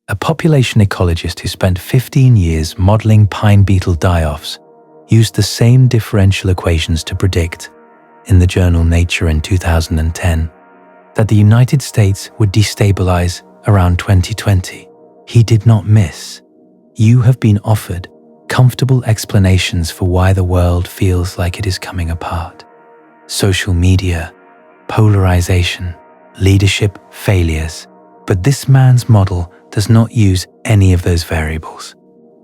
a population ecologist who spent 15 years modeling pine beetle die-offs, used the same differential equations to predict, in the journal Nature in 2010, that the United States would destabilize around 2020. He did not miss. You have been offered comfortable explanations for why the world feels like it is coming apart. Social media, polarization, leadership failures. But this man's model does not use any of those variables.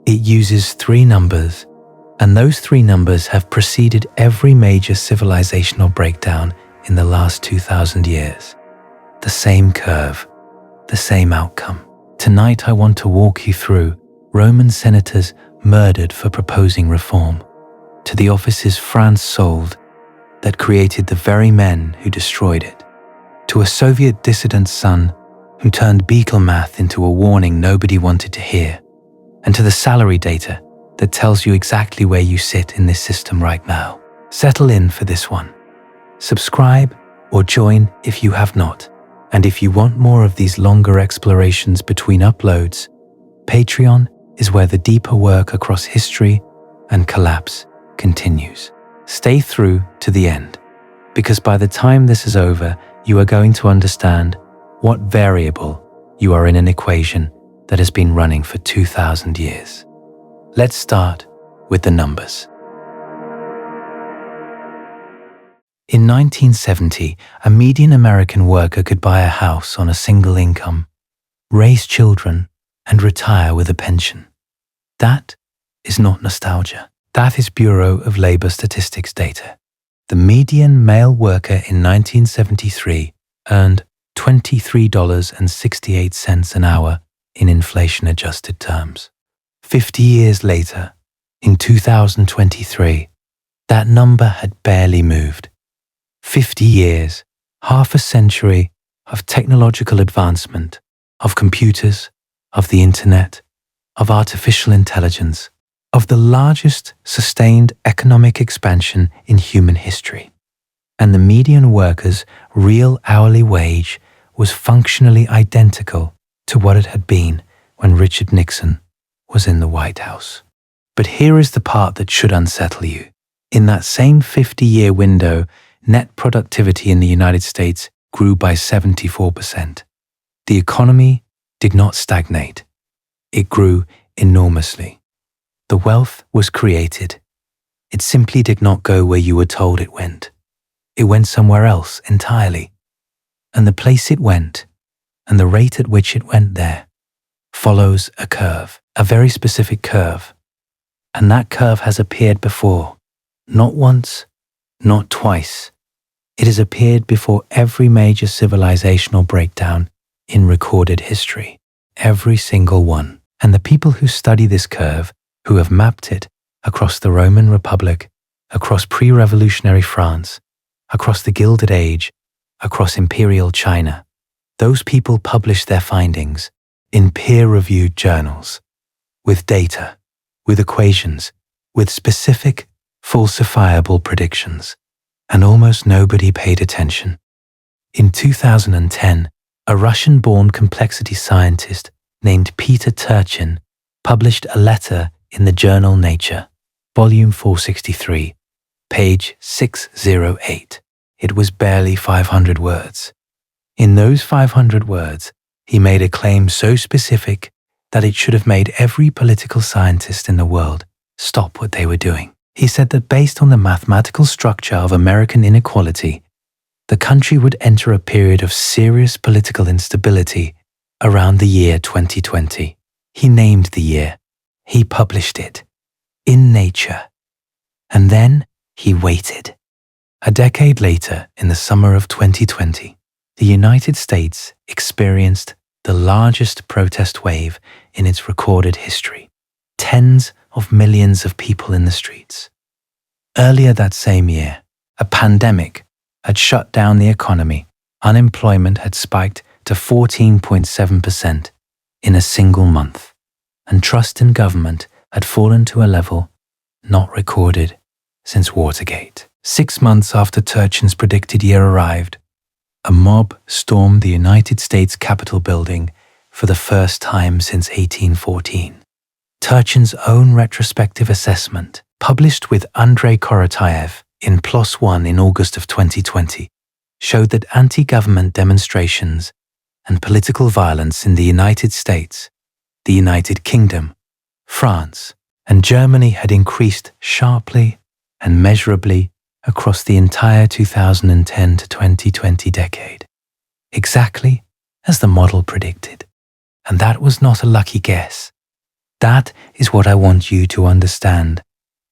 It uses 3 numbers, and those 3 numbers have preceded every major civilizational breakdown in the last 2,000 years. The same curve, the same outcome. Tonight I want to walk you through Roman senators murdered for proposing reform, to the offices France sold that created the very men who destroyed it, to a Soviet dissident's son who turned beetle math into a warning nobody wanted to hear, and to the salary data that tells you exactly where you sit in this system right now. Settle in for this one. Subscribe or join if you have not. And if you want more of these longer explorations between uploads, Patreon is where the deeper work across history and collapse continues. Stay through to the end, because by the time this is over, you are going to understand what variable you are in an equation that has been running for 2,000 years. Let's start with the numbers. In 1970, a median American worker could buy a house on a single income, raise children, and retire with a pension. That is not nostalgia. That is Bureau of Labor Statistics data. The median male worker in 1973 earned $23.68 an hour in inflation-adjusted terms. 50 years later, in 2023, that number had barely moved. 50 years, half a century of technological advancement, of computers, of the internet, of artificial intelligence, of the largest sustained economic expansion in human history. And the median worker's real hourly wage was functionally identical to what it had been when Richard Nixon was in the White House. But here is the part that should unsettle you. In that same 50-year window, net productivity in the United States grew by 74%. The economy did not stagnate. It grew enormously. The wealth was created. It simply did not go where you were told it went. It went somewhere else entirely. And the place it went, and the rate at which it went there, follows a curve, a very specific curve. And that curve has appeared before, not once, not twice. It has appeared before every major civilizational breakdown in recorded history, every single one. And the people who study this curve, who have mapped it across the Roman Republic, across pre-revolutionary France, across the Gilded Age, across imperial China, those people publish their findings in peer-reviewed journals, with data, with equations, with specific, falsifiable predictions, and almost nobody paid attention. In 2010, a Russian-born complexity scientist named Peter Turchin published a letter in the journal Nature, volume 463, page 608. It was barely 500 words. In those 500 words, he made a claim so specific that it should have made every political scientist in the world stop what they were doing. He said that based on the mathematical structure of American inequality, the country would enter a period of serious political instability around the year 2020. He named the year. He published it in Nature. And then he waited. A decade later, in the summer of 2020, the United States experienced the largest protest wave in its recorded history. Tens of millions of people in the streets. Earlier that same year, a pandemic had shut down the economy. Unemployment had spiked to 14.7% in a single month, and trust in government had fallen to a level not recorded since Watergate. 6 months after Turchin's predicted year arrived, a mob stormed the United States Capitol building, for the first time since 1814. Turchin's own retrospective assessment, published with Andrei Korotayev in PLOS ONE in August of 2020, showed that anti-government demonstrations and political violence in the United States, the United Kingdom, France, and Germany had increased sharply and measurably across the entire 2010 to 2020 decade, exactly as the model predicted. And that was not a lucky guess. That is what I want you to understand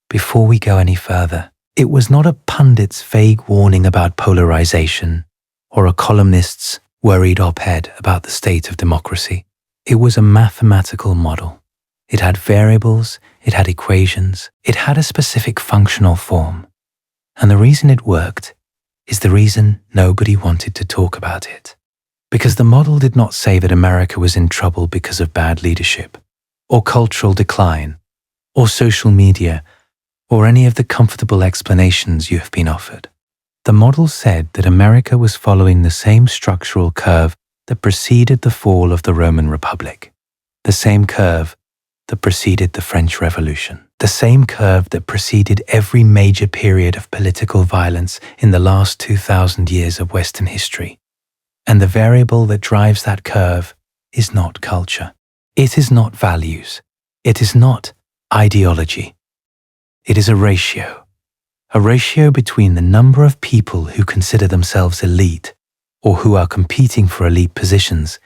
before we go any further. It was not a pundit's vague warning about polarization or a columnist's worried op-ed about the state of democracy. It was a mathematical model. It had variables, it had equations, it had a specific functional form. And the reason it worked is the reason nobody wanted to talk about it. Because the model did not say that America was in trouble because of bad leadership, or cultural decline, or social media, or any of the comfortable explanations you have been offered. The model said that America was following the same structural curve that preceded the fall of the Roman Republic, the same curve that preceded the French Revolution, the same curve that preceded every major period of political violence in the last 2,000 years of Western history. And the variable that drives that curve is not culture. It is not values. It is not ideology. It is a ratio between the number of people who consider themselves elite or who are competing for elite positions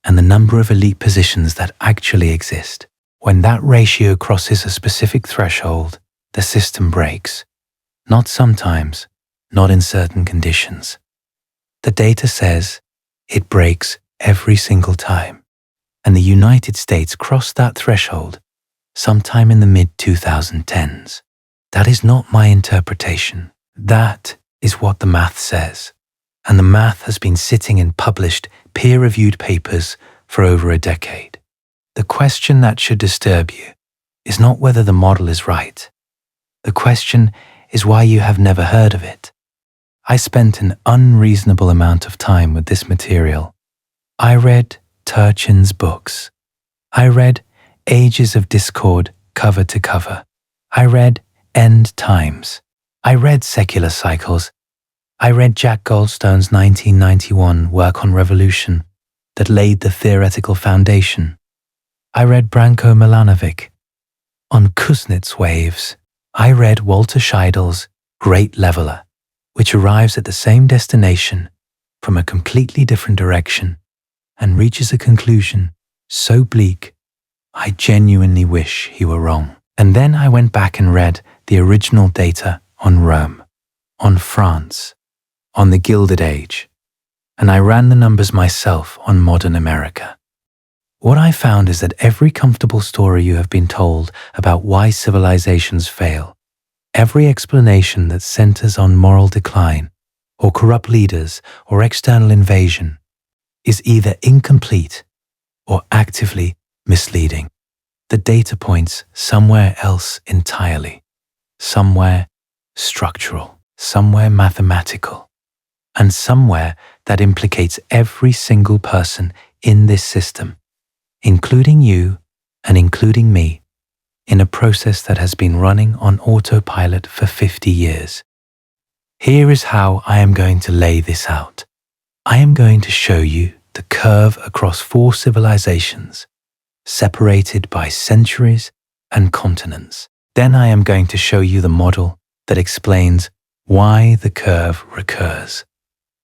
and the number of elite positions that actually exist. When that ratio crosses a specific threshold, the system breaks. Not sometimes, not in certain conditions. The data says it breaks every single time. And the United States crossed that threshold sometime in the mid-2010s. That is not my interpretation. That is what the math says. And the math has been sitting in published, peer-reviewed papers for over a decade. The question that should disturb you is not whether the model is right. The question is why you have never heard of it. I spent an unreasonable amount of time with this material. I read Turchin's books. I read Ages of Discord cover to cover. I read End Times. I read Secular Cycles. I read Jack Goldstone's 1991 work on revolution that laid the theoretical foundation. I read Branko Milanovic on Kuznets waves. I read Walter Scheidel's Great Leveler, which arrives at the same destination from a completely different direction and reaches a conclusion so bleak, I genuinely wish he were wrong. And then I went back and read the original data on Rome, on France, on the Gilded Age, and I ran the numbers myself on modern America. What I found is that every comfortable story you have been told about why civilizations fail, every explanation that centers on moral decline, or corrupt leaders, or external invasion, is either incomplete or actively misleading. The data points somewhere else entirely, somewhere structural, somewhere mathematical, and somewhere that implicates every single person in this system, including you and including me, in a process that has been running on autopilot for 50 years. Here is how I am going to lay this out. I am going to show you the curve across 4 civilizations, separated by centuries and continents. Then I am going to show you the model that explains why the curve recurs.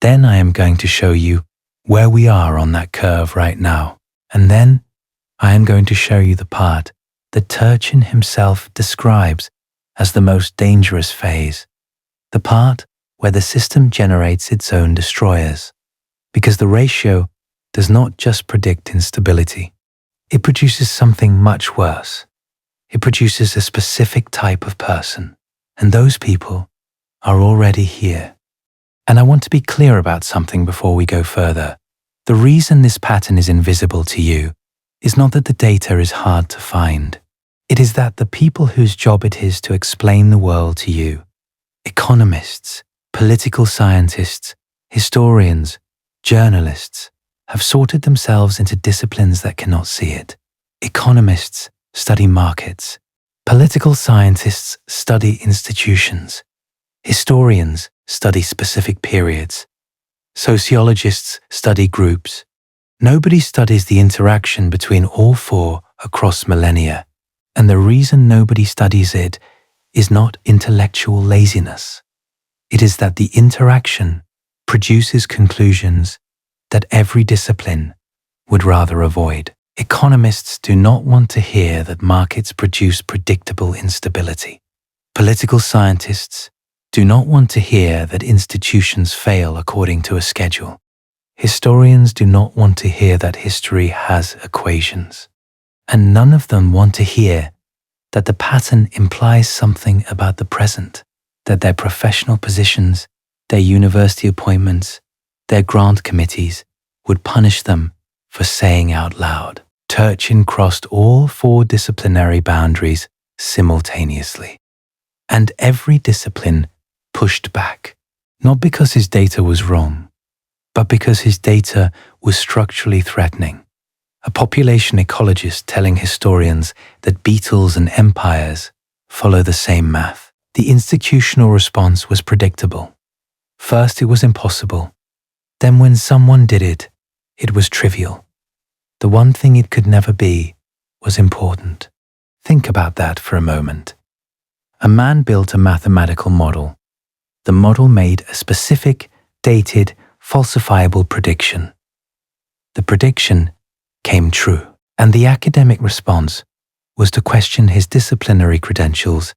Then I am going to show you where we are on that curve right now. And then I am going to show you the part that Turchin himself describes as the most dangerous phase, the part where the system generates its own destroyers. Because the ratio does not just predict instability. It produces something much worse. It produces a specific type of person, and those people are already here. And I want to be clear about something before we go further. The reason this pattern is invisible to you is not that the data is hard to find. It is that the people whose job it is to explain the world to you, economists, political scientists, historians, journalists, have sorted themselves into disciplines that cannot see it. Economists study markets. Political scientists study institutions. Historians study specific periods. Sociologists study groups. Nobody studies the interaction between all four across millennia, and the reason nobody studies it is not intellectual laziness. It is that the interaction produces conclusions that every discipline would rather avoid. Economists do not want to hear that markets produce predictable instability. Political scientists do not want to hear that institutions fail according to a schedule. Historians do not want to hear that history has equations. And none of them want to hear that the pattern implies something about the present, that their professional positions, their university appointments, their grant committees would punish them for saying out loud. Turchin crossed all four disciplinary boundaries simultaneously. And every discipline pushed back, not because his data was wrong, but because his data was structurally threatening. A population ecologist telling historians that beetles and empires follow the same math. The institutional response was predictable. First it was impossible. Then when someone did it, it was trivial. The one thing it could never be was important. Think about that for a moment. A man built a mathematical model. The model made a specific, dated, falsifiable prediction. The prediction came true, and the academic response was to question his disciplinary credentials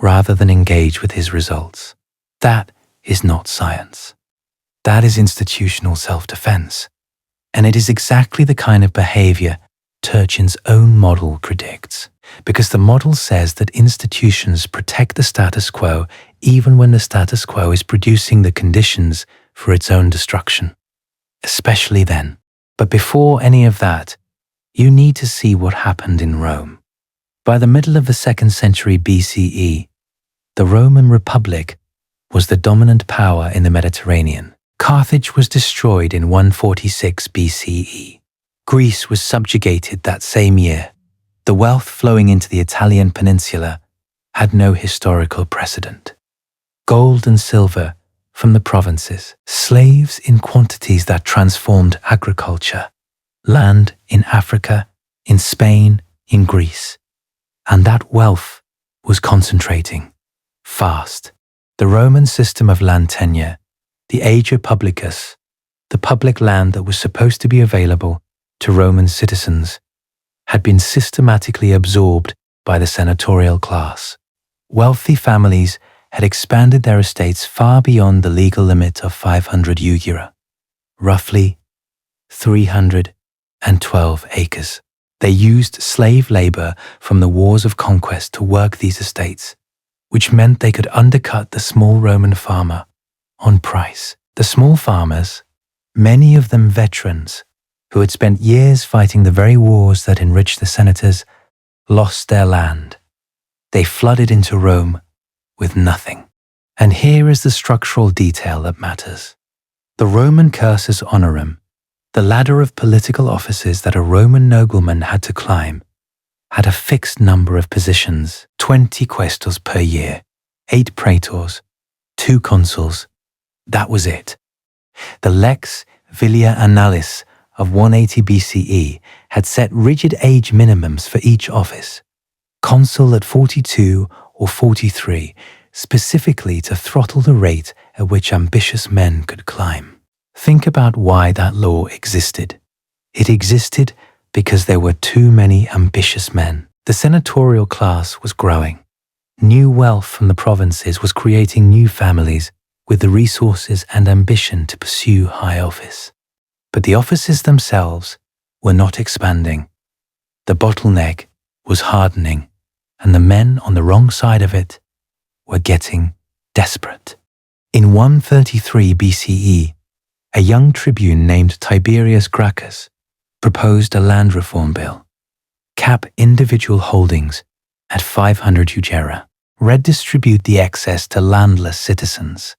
rather than engage with his results. That is not science. That is institutional self-defense. And it is exactly the kind of behavior Turchin's own model predicts, because the model says that institutions protect the status quo even when the status quo is producing the conditions for its own destruction, especially then. But before any of that, you need to see what happened in Rome. By the middle of the 2nd century BCE, the Roman Republic was the dominant power in the Mediterranean. Carthage was destroyed in 146 BCE. Greece was subjugated that same year. The wealth flowing into the Italian peninsula had no historical precedent. Gold and silver from the provinces, slaves in quantities that transformed agriculture, land in Africa, in Spain, in Greece. And that wealth was concentrating fast. The Roman system of land tenure, the Ager Publicus, the public land that was supposed to be available to Roman citizens, had been systematically absorbed by the senatorial class. Wealthy families had expanded their estates far beyond the legal limit of 500 jugera, roughly 312 acres. They used slave labor from the wars of conquest to work these estates, which meant they could undercut the small Roman farmer on price. The small farmers, many of them veterans, who had spent years fighting the very wars that enriched the senators, lost their land. They flooded into Rome with nothing. And here is the structural detail that matters. The Roman cursus honorum, the ladder of political offices that a Roman nobleman had to climb, had a fixed number of positions, 20 quaestors per year, 8 praetors, 2 consuls. That was it. The Lex Vilia Annalis of 180 BCE had set rigid age minimums for each office. Consul at 42 or 43, specifically to throttle the rate at which ambitious men could climb. Think about why that law existed. It existed because there were too many ambitious men. The senatorial class was growing. New wealth from the provinces was creating new families with the resources and ambition to pursue high office. But the offices themselves were not expanding. The bottleneck was hardening, and the men on the wrong side of it were getting desperate. In 133 BCE, a young tribune named Tiberius Gracchus proposed a land reform bill. Cap individual holdings at 500 jugera. Redistribute the excess to landless citizens.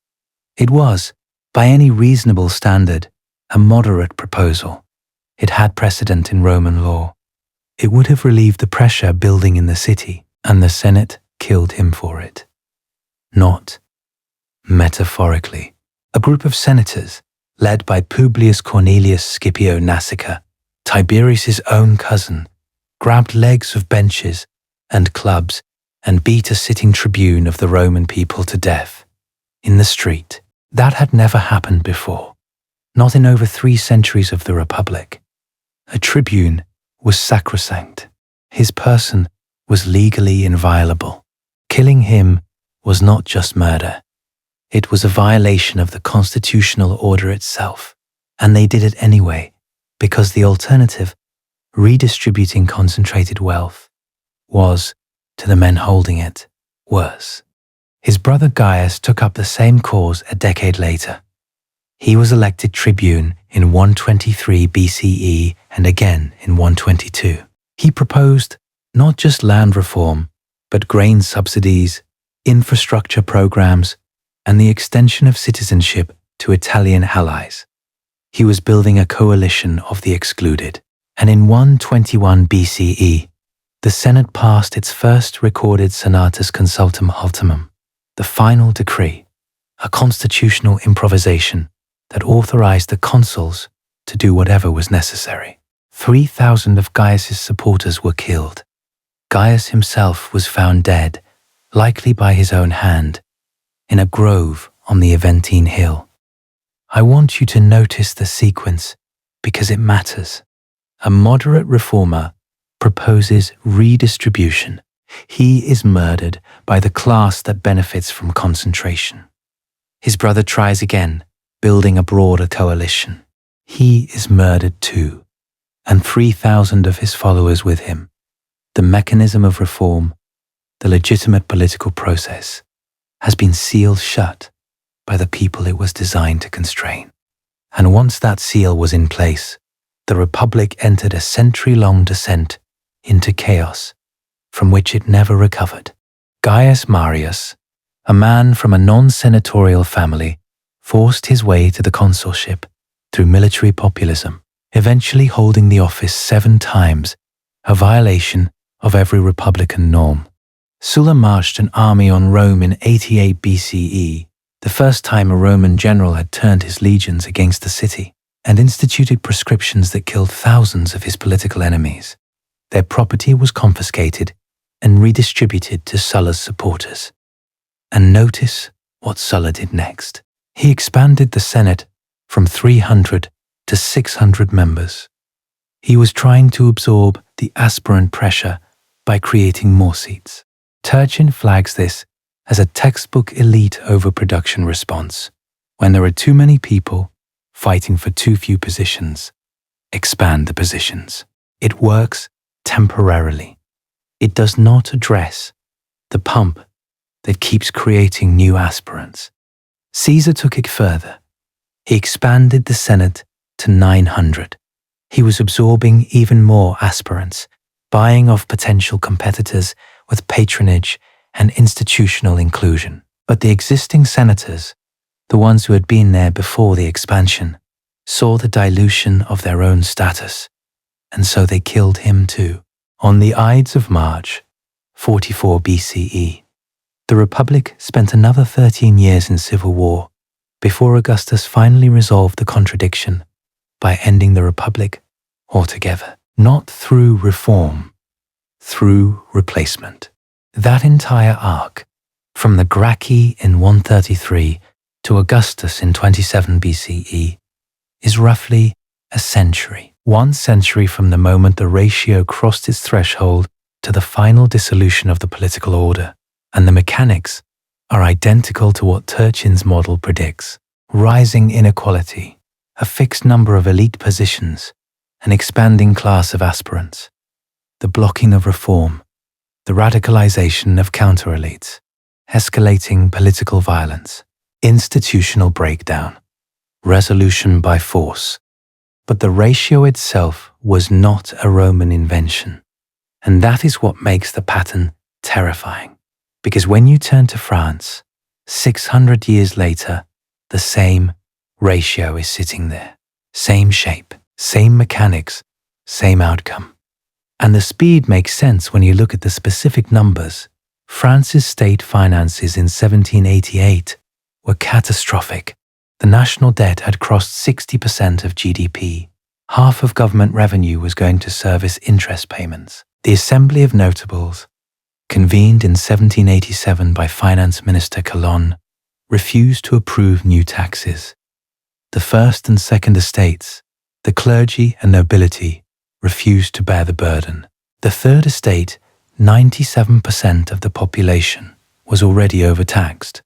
It was, by any reasonable standard, a moderate proposal. It had precedent in Roman law. It would have relieved the pressure building in the city, and the Senate killed him for it. Not metaphorically. A group of senators, led by Publius Cornelius Scipio Nasica, Tiberius's own cousin, grabbed legs of benches and clubs and beat a sitting tribune of the Roman people to death in the street. That had never happened before, not in over 3 centuries of the Republic. A tribune was sacrosanct. His person was legally inviolable. Killing him was not just murder. It was a violation of the constitutional order itself, and they did it anyway, because the alternative, redistributing concentrated wealth, was, to the men holding it, worse. His brother Gaius took up the same cause a decade later. He was elected tribune in 123 BCE and again in 122. He proposed not just land reform, but grain subsidies, infrastructure programs, and the extension of citizenship to Italian allies. He was building a coalition of the excluded, and in 121 BCE, the Senate passed its first recorded Senatus Consultum Ultimum, the final decree, a constitutional improvisation that authorized the consuls to do whatever was necessary. 3,000 of Gaius's supporters were killed. Gaius himself was found dead, likely by his own hand, in a grove on the Aventine Hill. I want you to notice the sequence because it matters. A moderate reformer proposes redistribution. He is murdered by the class that benefits from concentration. His brother tries again, building a broader coalition. He is murdered too, and 3,000 of his followers with him. The mechanism of reform, the legitimate political process, has been sealed shut by the people it was designed to constrain. And once that seal was in place, the Republic entered a century-long descent into chaos from which it never recovered. Gaius Marius, a man from a non-senatorial family, forced his way to the consulship through military populism, eventually holding the office 7 times, a violation of every republican norm. Sulla marched an army on Rome in 88 BCE, the first time a Roman general had turned his legions against the city, and instituted proscriptions that killed thousands of his political enemies. Their property was confiscated and redistributed to Sulla's supporters. And notice what Sulla did next. He expanded the Senate from 300 to 600 members. He was trying to absorb the aspirant pressure by creating more seats. Turchin flags this as a textbook elite overproduction response. When there are too many people fighting for too few positions, expand the positions. It works temporarily. It does not address the pump that keeps creating new aspirants. Caesar took it further. He expanded the Senate to 900. He was absorbing even more aspirants, buying off potential competitors with patronage and institutional inclusion. But the existing senators, the ones who had been there before the expansion, saw the dilution of their own status, and so they killed him too. On the Ides of March, 44 BCE, the Republic spent another 13 years in civil war before Augustus finally resolved the contradiction by ending the Republic altogether. Not through reform, through replacement. That entire arc, from the Gracchi in 133 to Augustus in 27 BCE, is roughly a century. 1 century from the moment the ratio crossed its threshold to the final dissolution of the political order, and the mechanics are identical to what Turchin's model predicts. Rising inequality, a fixed number of elite positions, an expanding class of aspirants, the blocking of reform, the radicalization of counter-elites, escalating political violence, institutional breakdown, resolution by force. But the ratio itself was not a Roman invention. And that is what makes the pattern terrifying. Because when you turn to France, 600 years later, the same ratio is sitting there. Same shape, Same mechanics, same outcome. And the speed makes sense when you look at the specific numbers. France's state finances in 1788 were catastrophic. The national debt had crossed 60% of GDP. Half of government revenue was going to service interest payments. The Assembly of Notables, convened in 1787 by Finance Minister Calonne, refused to approve new taxes. The first and second estates, the clergy and nobility, refused to bear the burden. The third estate, 97% of the population, was already overtaxed.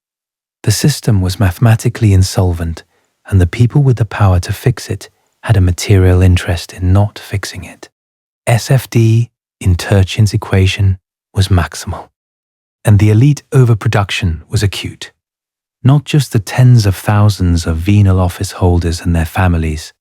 The system was mathematically insolvent, and the people with the power to fix it had a material interest in not fixing it. SFD, in Turchin's equation, was maximal. And the elite overproduction was acute. Not just the tens of thousands of venal office holders and their families,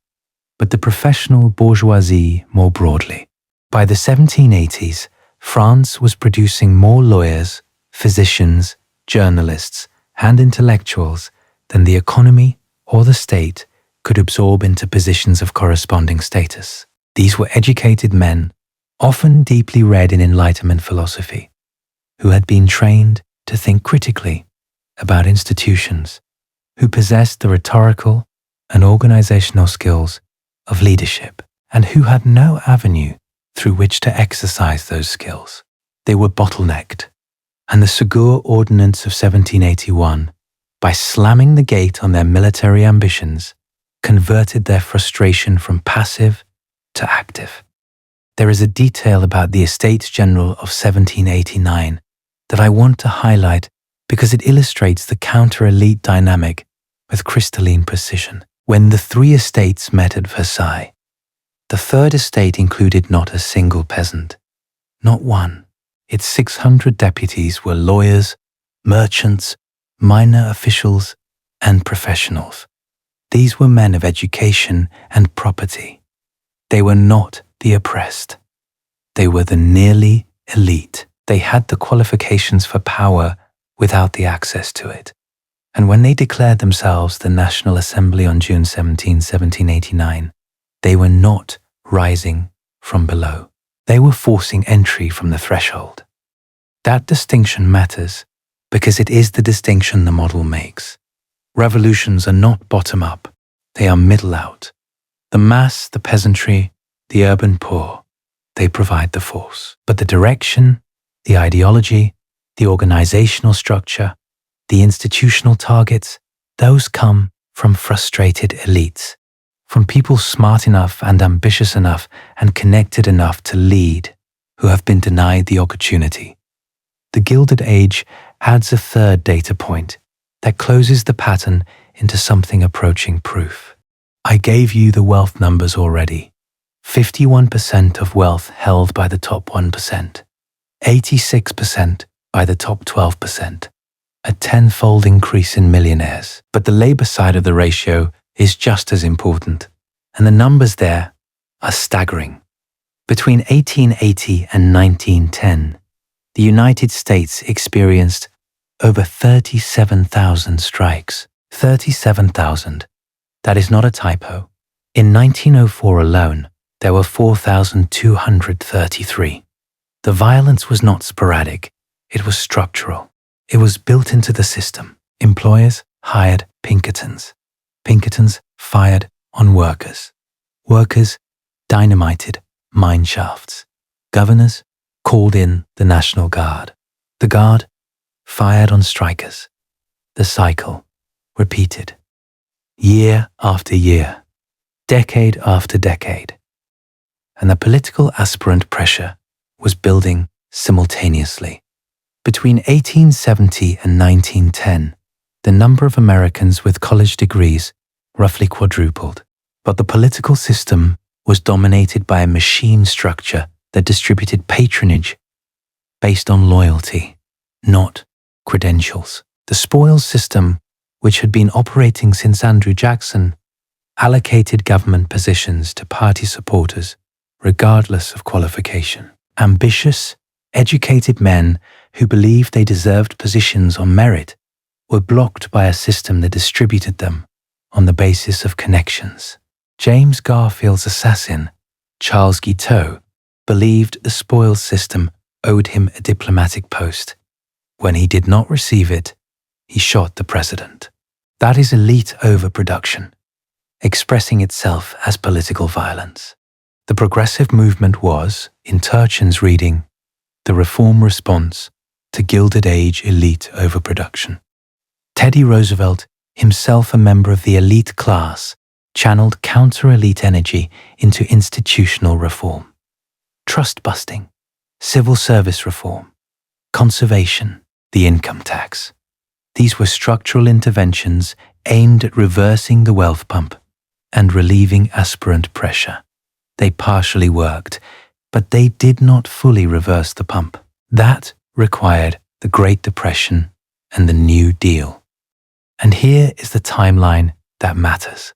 but the professional bourgeoisie more broadly. By the 1780s, France was producing more lawyers, physicians, journalists, and intellectuals than the economy or the state could absorb into positions of corresponding status. These were educated men, often deeply read in Enlightenment philosophy, who had been trained to think critically about institutions, who possessed the rhetorical and organizational skills of leadership, and who had no avenue through which to exercise those skills. They were bottlenecked, and the Ségur Ordinance of 1781, by slamming the gate on their military ambitions, converted their frustration from passive to active. There is a detail about the Estates General of 1789 that I want to highlight because it illustrates the counter-elite dynamic with crystalline precision. When the three estates met at Versailles, the third estate included not a single peasant, not one. Its 600 deputies were lawyers, merchants, minor officials, and professionals. These were men of education and property. They were not the oppressed. They were the nearly elite. They had the qualifications for power without the access to it. And when they declared themselves the National Assembly on June 17, 1789, they were not rising from below. They were forcing entry from the threshold. That distinction matters because it is the distinction the model makes. Revolutions are not bottom-up, they are middle-out. The mass, the peasantry, the urban poor, they provide the force. But the direction, the ideology, the organizational structure, the institutional targets, those come from frustrated elites, from people smart enough and ambitious enough and connected enough to lead, who have been denied the opportunity. The Gilded Age adds a third data point that closes the pattern into something approaching proof. I gave you the wealth numbers already. 51% of wealth held by the top 1%, 86% by the top 12%, a tenfold increase in millionaires. But the labor side of the ratio is just as important, and the numbers there are staggering. Between 1880 and 1910, the United States experienced over 37,000 strikes. 37,000. That is not a typo. In 1904 alone, there were 4,233. The violence was not sporadic, it was structural. It was built into the system. Employers hired Pinkertons. Pinkertons fired on workers. Workers dynamited mine shafts. Governors called in the National Guard. The Guard fired on strikers. The cycle repeated. Year after year, decade after decade. And the political aspirant pressure was building simultaneously. Between 1870 and 1910, the number of Americans with college degrees roughly quadrupled. But the political system was dominated by a machine structure that distributed patronage based on loyalty, not credentials. The spoils system, which had been operating since Andrew Jackson, allocated government positions to party supporters regardless of qualification. Ambitious, educated men who believed they deserved positions on merit were blocked by a system that distributed them on the basis of connections. James Garfield's assassin, Charles Guiteau, believed the spoils system owed him a diplomatic post. When he did not receive it, he shot the president. That is elite overproduction, expressing itself as political violence. The progressive movement was, in Turchin's reading, the reform response to Gilded Age elite overproduction. Teddy Roosevelt, himself a member of the elite class, channeled counter-elite energy into institutional reform. Trust-busting, civil service reform, conservation, the income tax. These were structural interventions aimed at reversing the wealth pump and relieving aspirant pressure. They partially worked, but they did not fully reverse the pump. That required the Great Depression and the New Deal. And here is the timeline that matters.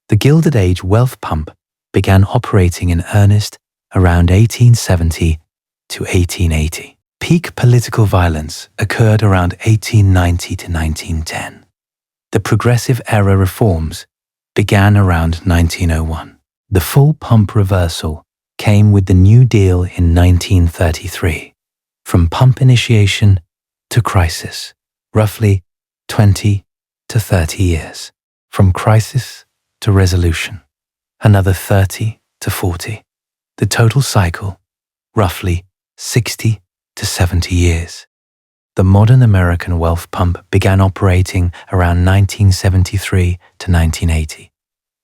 The Gilded Age wealth pump began operating in earnest around 1870 to 1880. Peak political violence occurred around 1890 to 1910. The progressive era reforms began around 1901. The full pump reversal came with the New Deal in 1933. From pump initiation to crisis, roughly 20 to 30 years. From crisis to resolution, another 30 to 40. The total cycle, roughly 60 to 70 years. The modern American wealth pump began operating around 1973 to 1980.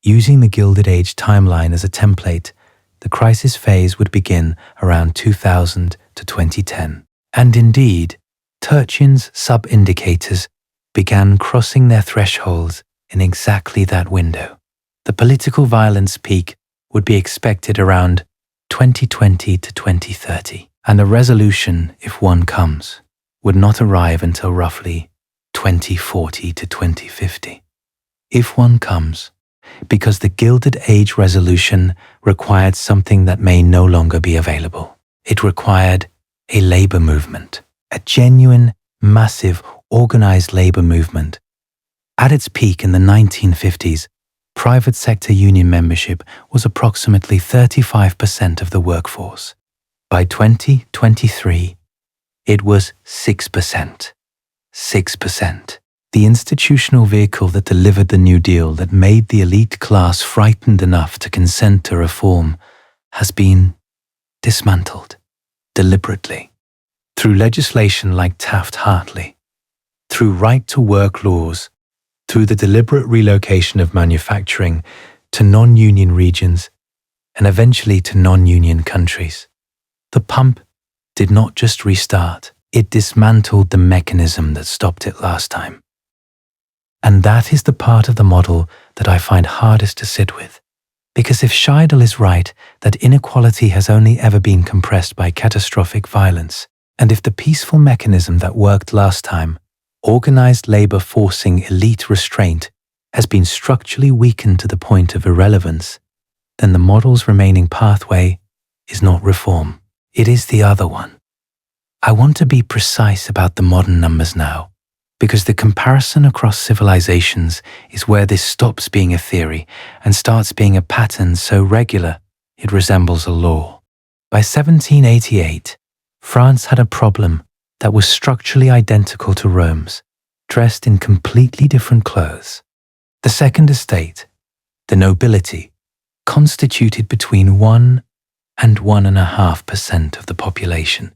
Using the Gilded Age timeline as a template, the crisis phase would begin around 2000 to 2010. And indeed, Turchin's sub-indicators began crossing their thresholds in exactly that window. The political violence peak would be expected around 2020 to 2030, and a resolution, if one comes, would not arrive until roughly 2040 to 2050. If one comes, because the Gilded Age resolution required something that may no longer be available. It required a labor movement, a genuine, massive, organized labor movement. At its peak in the 1950s, private sector union membership was approximately 35% of the workforce. By 2023, it was 6%. 6%. The institutional vehicle that delivered the New Deal, that made the elite class frightened enough to consent to reform, has been dismantled, deliberately, through legislation like Taft-Hartley, through right-to-work laws, through the deliberate relocation of manufacturing to non-union regions and eventually to non-union countries. The pump did not just restart, it dismantled the mechanism that stopped it last time. And that is the part of the model that I find hardest to sit with. Because if Scheidel is right that inequality has only ever been compressed by catastrophic violence, and if the peaceful mechanism that worked last time, organized labor forcing elite restraint, has been structurally weakened to the point of irrelevance, then the model's remaining pathway is not reform. It is the other one. I want to be precise about the modern numbers now, because the comparison across civilizations is where this stops being a theory and starts being a pattern so regular it resembles a law. By 1788, France had a problem that was structurally identical to Rome's, dressed in completely different clothes. The second estate, the nobility, constituted between 1 and 1.5% of the population.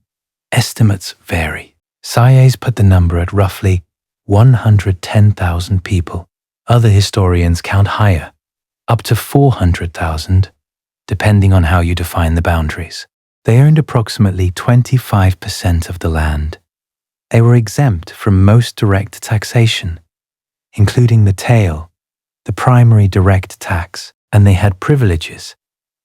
Estimates vary. Sieyès put the number at roughly 110,000 people. Other historians count higher, up to 400,000, depending on how you define the boundaries. They owned approximately 25% of the land. They were exempt from most direct taxation, including the tail, the primary direct tax, and they had privileges,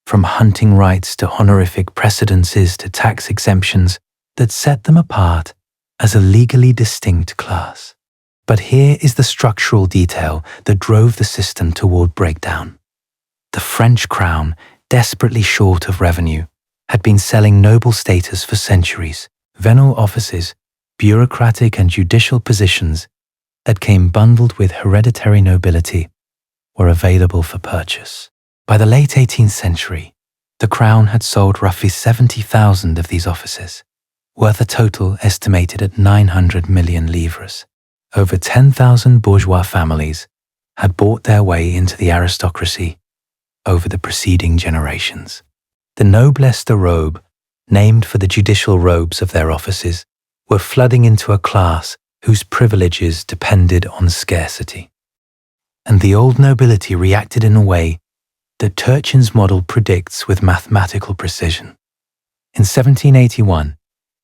from hunting rights to honorific precedences to tax exemptions that set them apart as a legally distinct class. But here is the structural detail that drove the system toward breakdown. The French crown, desperately short of revenue, had been selling noble status for centuries, venal offices, bureaucratic and judicial positions that came bundled with hereditary nobility were available for purchase. By the late 18th century, the crown had sold roughly 70,000 of these offices, worth a total estimated at 900 million livres. Over 10,000 bourgeois families had bought their way into the aristocracy over the preceding generations. The noblesse de robe, named for the judicial robes of their offices, were flooding into a class whose privileges depended on scarcity. And the old nobility reacted in a way that Turchin's model predicts with mathematical precision. In 1781,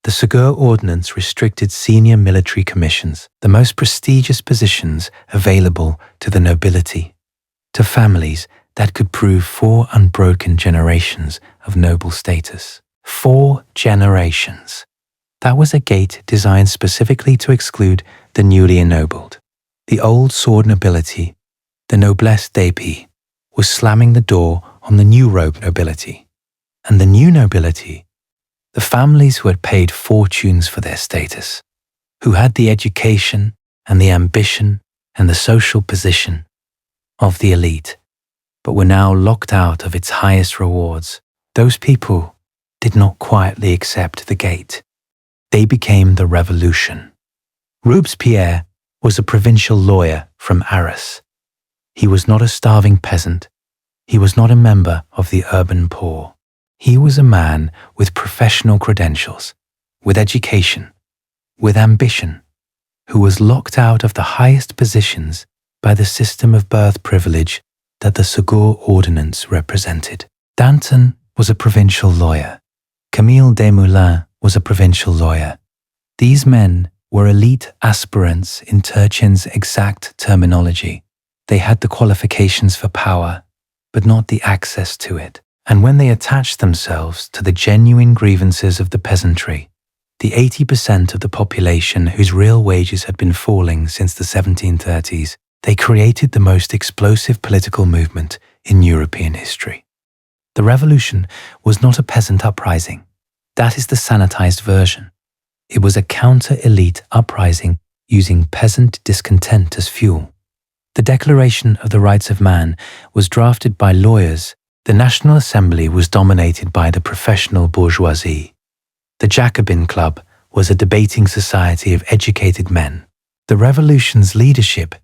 the Ségur Ordinance restricted senior military commissions, the most prestigious positions available to the nobility, to families that could prove 4 unbroken generations of noble status. 4 generations. That was a gate designed specifically to exclude the newly ennobled. The old sword nobility, the noblesse d'épée, was slamming the door on the new robe nobility. And the new nobility, the families who had paid fortunes for their status, who had the education and the ambition and the social position of the elite, but were now locked out of its highest rewards. Those people did not quietly accept the gate. They became the revolution. Robespierre was a provincial lawyer from Arras. He was not a starving peasant. He was not a member of the urban poor. He was a man with professional credentials, with education, with ambition, who was locked out of the highest positions by the system of birth privilege that the Ségur Ordinance represented. Danton was a provincial lawyer. Camille Desmoulins was a provincial lawyer. These men were elite aspirants in Turchin's exact terminology. They had the qualifications for power, but not the access to it. And when they attached themselves to the genuine grievances of the peasantry, the 80% of the population whose real wages had been falling since the 1730s, they created the most explosive political movement in European history. The revolution was not a peasant uprising. That is the sanitized version. It was a counter-elite uprising using peasant discontent as fuel. The Declaration of the Rights of Man was drafted by lawyers. The National Assembly was dominated by the professional bourgeoisie. The Jacobin Club was a debating society of educated men. The revolution's leadership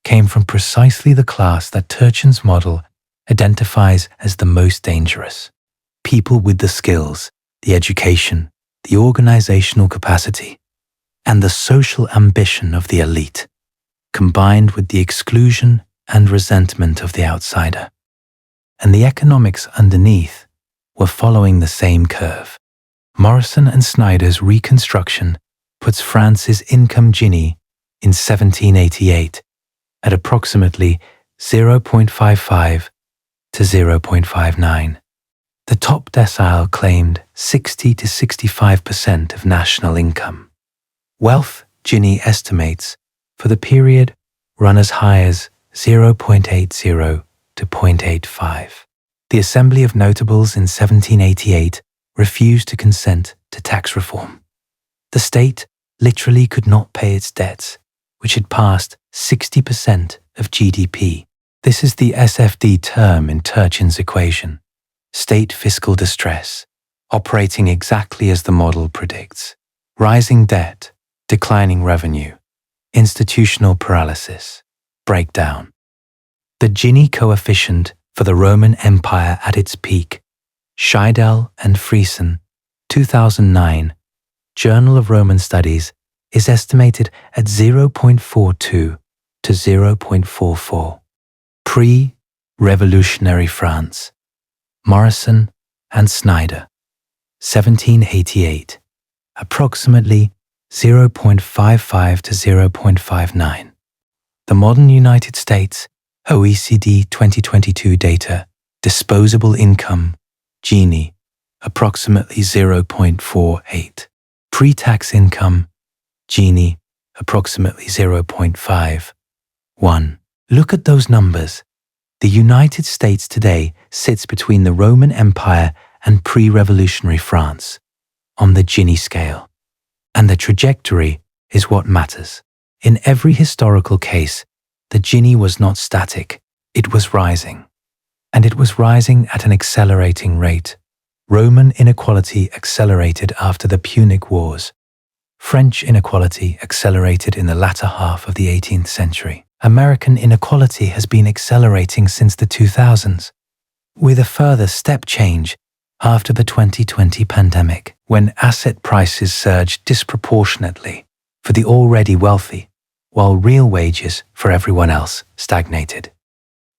came from precisely the class that Turchin's model identifies as the most dangerous. People with the skills, the education, the organizational capacity, and the social ambition of the elite, combined with the exclusion and resentment of the outsider. And the economics underneath were following the same curve. Morrison and Snyder's reconstruction puts France's income Gini in 1788 at approximately 0.55 to 0.59. The top decile claimed 60 to 65% of national income. Wealth, Gini estimates, for the period run as high as 0.80 to 0.85. The Assembly of Notables in 1788 refused to consent to tax reform. The state literally could not pay its debts, which had passed 60% of GDP. This is the SFD term in Turchin's equation. State fiscal distress, operating exactly as the model predicts. Rising debt, declining revenue, institutional paralysis, breakdown. The Gini coefficient for the Roman Empire at its peak, Scheidel and Friesen, 2009, Journal of Roman Studies, is estimated at 0.42 to 0.44. Pre-revolutionary France, Morrison and Snyder, 1788, approximately 0.55 to 0.59. The modern United States, OECD 2022 data, disposable income, Gini, approximately 0.48. Pre-tax income, Gini, approximately 0.51. Look at those numbers. The United States today sits between the Roman Empire and pre-revolutionary France on the Gini scale. And the trajectory is what matters. In every historical case, the Gini was not static, it was rising. and it was rising at an accelerating rate. Roman inequality accelerated after the Punic Wars. French inequality accelerated in the latter half of the 18th century. American inequality has been accelerating since the 2000s, with a further step change after the 2020 pandemic, when asset prices surged disproportionately for the already wealthy, while real wages for everyone else stagnated.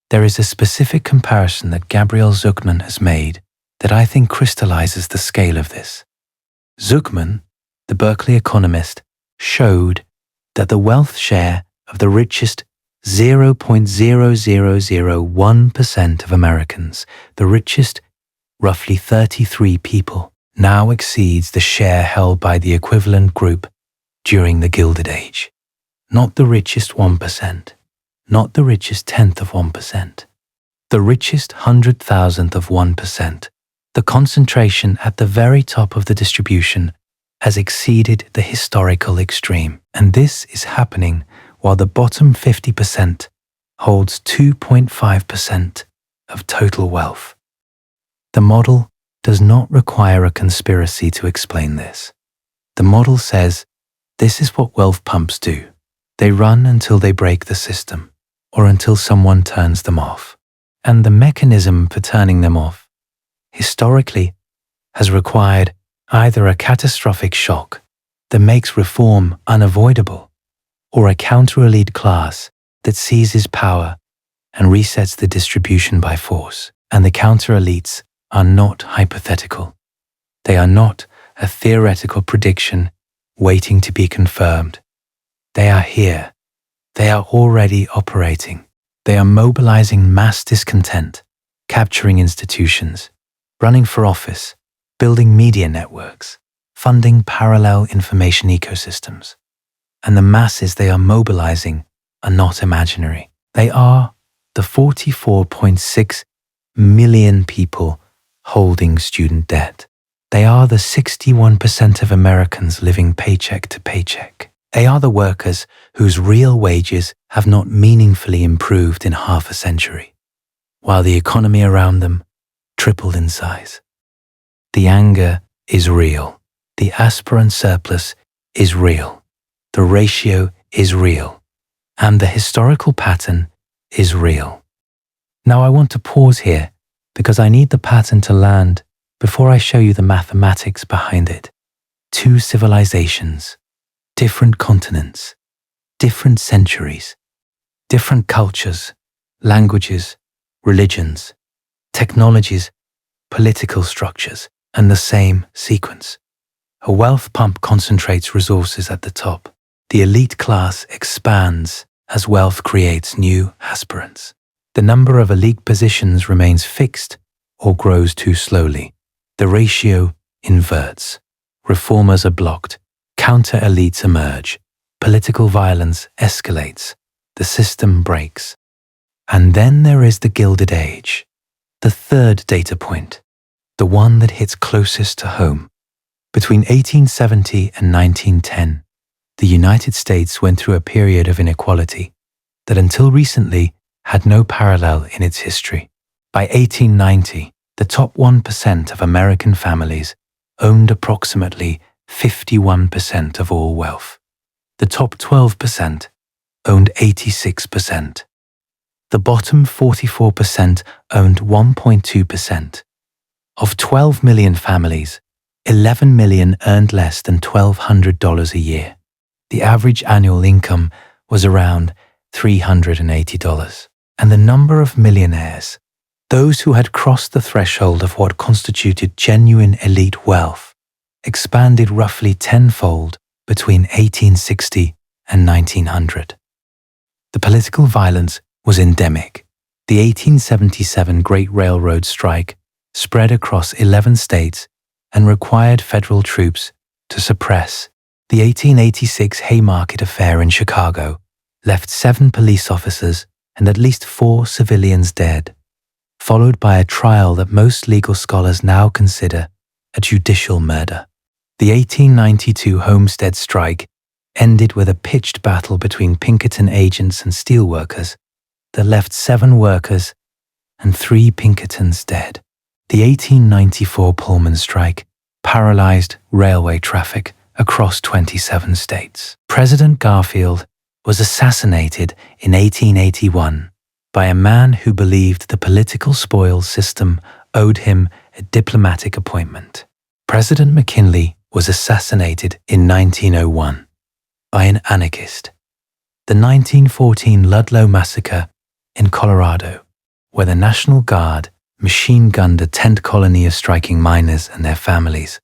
There is a specific comparison that Gabriel Zucman has made that I think crystallizes the scale of this. Zucman, the Berkeley economist, showed that the wealth share of the richest 0.0001% of Americans, the richest roughly 33 people, now exceeds the share held by the equivalent group during the Gilded Age. Not the richest 1%, not the richest tenth of 1%, the richest 100,000th of 1%. The concentration at the very top of the distribution has exceeded the historical extreme, and this is happening while the bottom 50% holds 2.5% of total wealth. The model does not require a conspiracy to explain this. The model says this is what wealth pumps do. They run until they break the system, or until someone turns them off. And the mechanism for turning them off, historically, has required either a catastrophic shock that makes reform unavoidable, or a counter-elite class that seizes power and resets the distribution by force. And the counter-elites are not hypothetical. They are not a theoretical prediction waiting to be confirmed. They are here. They are already operating. They are mobilizing mass discontent, capturing institutions, running for office, building media networks, funding parallel information ecosystems. And the masses they are mobilizing are not imaginary. They are the 44.6 million people holding student debt. They are the 61% of Americans living paycheck to paycheck. They are the workers whose real wages have not meaningfully improved in half a century, while the economy around them tripled in size. The anger is real. The aspirant surplus is real. The ratio is real. And the historical pattern is real. Now I want to pause here because I need the pattern to land before I show you the mathematics behind it. Two civilizations, different continents, different centuries, different cultures, languages, religions, technologies, political structures, and the same sequence. A wealth pump concentrates resources at the top. The elite class expands as wealth creates new aspirants. The number of elite positions remains fixed or grows too slowly. The ratio inverts. Reformers are blocked. Counter-elites emerge. Political violence escalates. The system breaks. And then there is the Gilded Age, the third data point, the one that hits closest to home. Between 1870 and 1910, the United States went through a period of inequality that until recently had no parallel in its history. By 1890, the top 1% of American families owned approximately 51% of all wealth. The top 12% owned 86%. The bottom 44% owned 1.2%. Of 12 million families, 11 million earned less than $1,200 a year. The average annual income was around $380. And the number of millionaires, those who had crossed the threshold of what constituted genuine elite wealth, expanded roughly tenfold between 1860 and 1900. The political violence was endemic. The 1877 Great Railroad Strike spread across 11 states and required federal troops to suppress. The 1886 Haymarket Affair in Chicago left 7 police officers and at least 4 civilians dead, followed by a trial that most legal scholars now consider a judicial murder. The 1892 Homestead Strike ended with a pitched battle between Pinkerton agents and steelworkers that left 7 workers and 3 Pinkertons dead. The 1894 Pullman strike paralyzed railway traffic across 27 states. President Garfield was assassinated in 1881 by a man who believed the political spoils system owed him a diplomatic appointment. President McKinley was assassinated in 1901 by an anarchist. The 1914 Ludlow massacre in Colorado, where the National Guard machine-gunned a tent colony of striking miners and their families,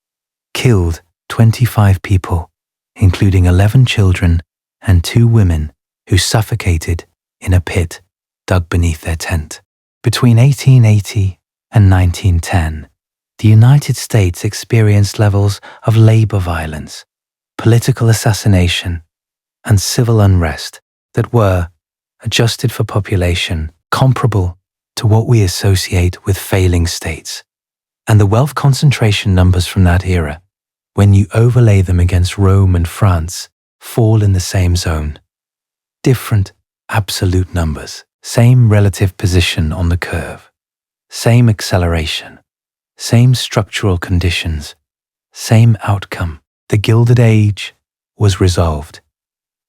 killed 25 people, including 11 children and 2 women who suffocated in a pit dug beneath their tent. Between 1880 and 1910, the United States experienced levels of labor violence, political assassination, and civil unrest that were, adjusted for population, comparable to what we associate with failing states. And the wealth concentration numbers from that era, when you overlay them against Rome and France, fall in the same zone. Different absolute numbers, same relative position on the curve, same acceleration, same structural conditions, same outcome. The Gilded Age was resolved.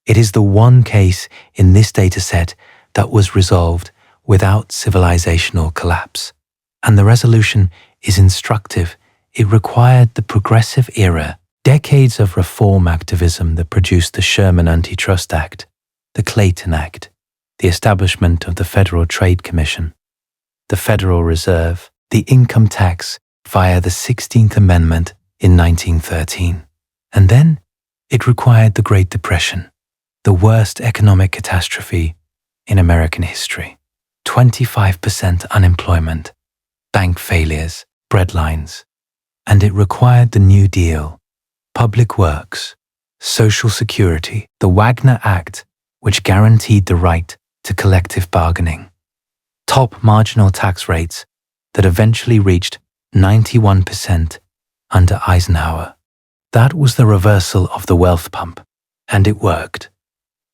It is the one case in this dataset that was resolved without civilizational collapse. And the resolution is instructive. It required the Progressive Era, decades of reform activism that produced the Sherman Antitrust Act, the Clayton Act, the establishment of the Federal Trade Commission, the Federal Reserve, the income tax via the 16th Amendment in 1913. And then it required the Great Depression, the worst economic catastrophe in American history. 25% unemployment, bank failures, breadlines. And it required the New Deal, public works, Social Security, the Wagner Act, which guaranteed the right to collective bargaining, top marginal tax rates that eventually reached 91% under Eisenhower. That was the reversal of the wealth pump, and it worked.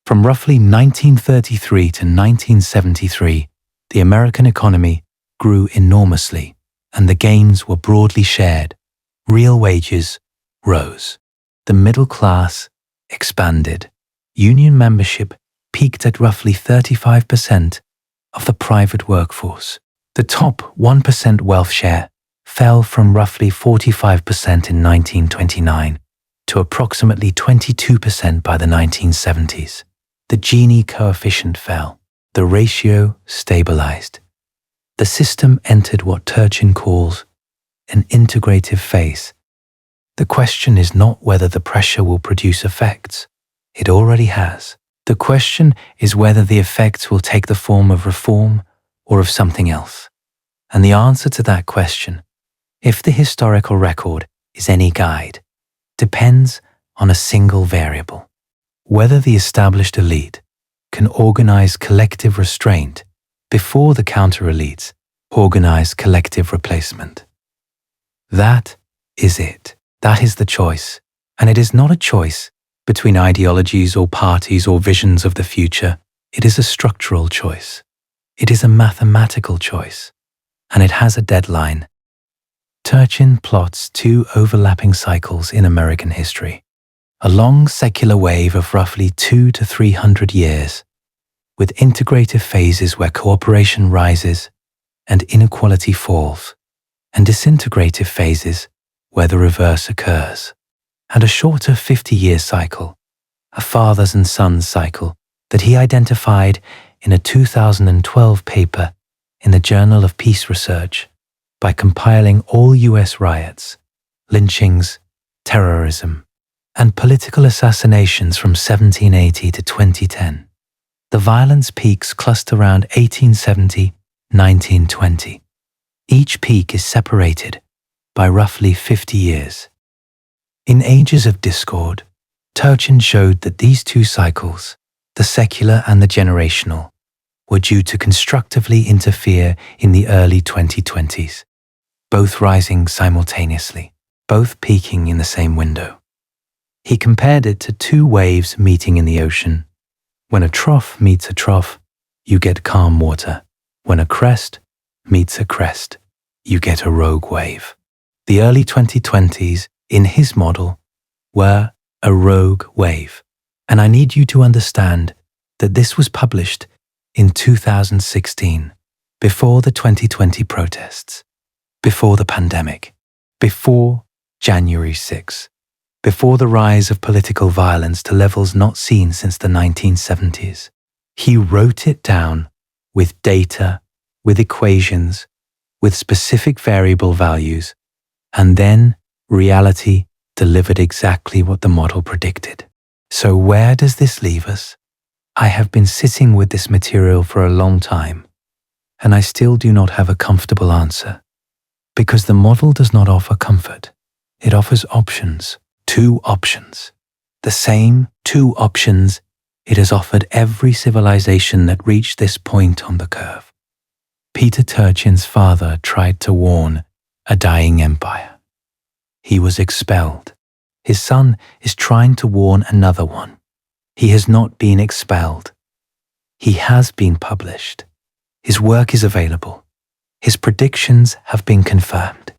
From roughly 1933 to 1973, the American economy grew enormously, and the gains were broadly shared. Real wages rose. The middle class expanded. Union membership peaked at roughly 35% of the private workforce. The top 1% wealth share fell from roughly 45% in 1929 to approximately 22% by the 1970s. The Gini coefficient fell. The ratio stabilized. The system entered what Turchin calls an integrative phase. The question is not whether the pressure will produce effects. It already has. The question is whether the effects will take the form of reform or of something else. And the answer to that question, if the historical record is any guide, depends on a single variable: whether the established elite can organize collective restraint before the counter-elites organize collective replacement. That is it. That is the choice. And it is not a choice between ideologies or parties or visions of the future. It is a structural choice. It is a mathematical choice. And it has a deadline. Turchin plots 2 overlapping cycles in American history. A long secular wave of roughly 200 to 300 years, with integrative phases where cooperation rises and inequality falls, and disintegrative phases where the reverse occurs, and a shorter 50-year cycle, a fathers and sons cycle that he identified in a 2012 paper in the Journal of Peace Research by compiling all US riots, lynchings, terrorism, and political assassinations from 1780 to 2010. The violence peaks cluster around 1870, 1920. Each peak is separated by roughly 50 years. In Ages of Discord, Turchin showed that these 2 cycles, the secular and the generational, were due to constructively interfere in the early 2020s, both rising simultaneously, both peaking in the same window. He compared it to 2 waves meeting in the ocean. When a trough meets a trough, you get calm water. When a crest meets a crest, you get a rogue wave. The early 2020s, in his model, were a rogue wave. And I need you to understand that this was published in 2016, before the 2020 protests, before the pandemic, before January 6, before the rise of political violence to levels not seen since the 1970s. He wrote it down with data, with equations, with specific variable values, and then reality delivered exactly what the model predicted. So where does this leave us? I have been sitting with this material for a long time, and I still do not have a comfortable answer, because the model does not offer comfort. It offers options, 2 options. The same 2 options it has offered every civilization that reached this point on the curve. Peter Turchin's father tried to warn a dying empire. He was expelled. His son is trying to warn another one. He has not been expelled. He has been published. His work is available. His predictions have been confirmed.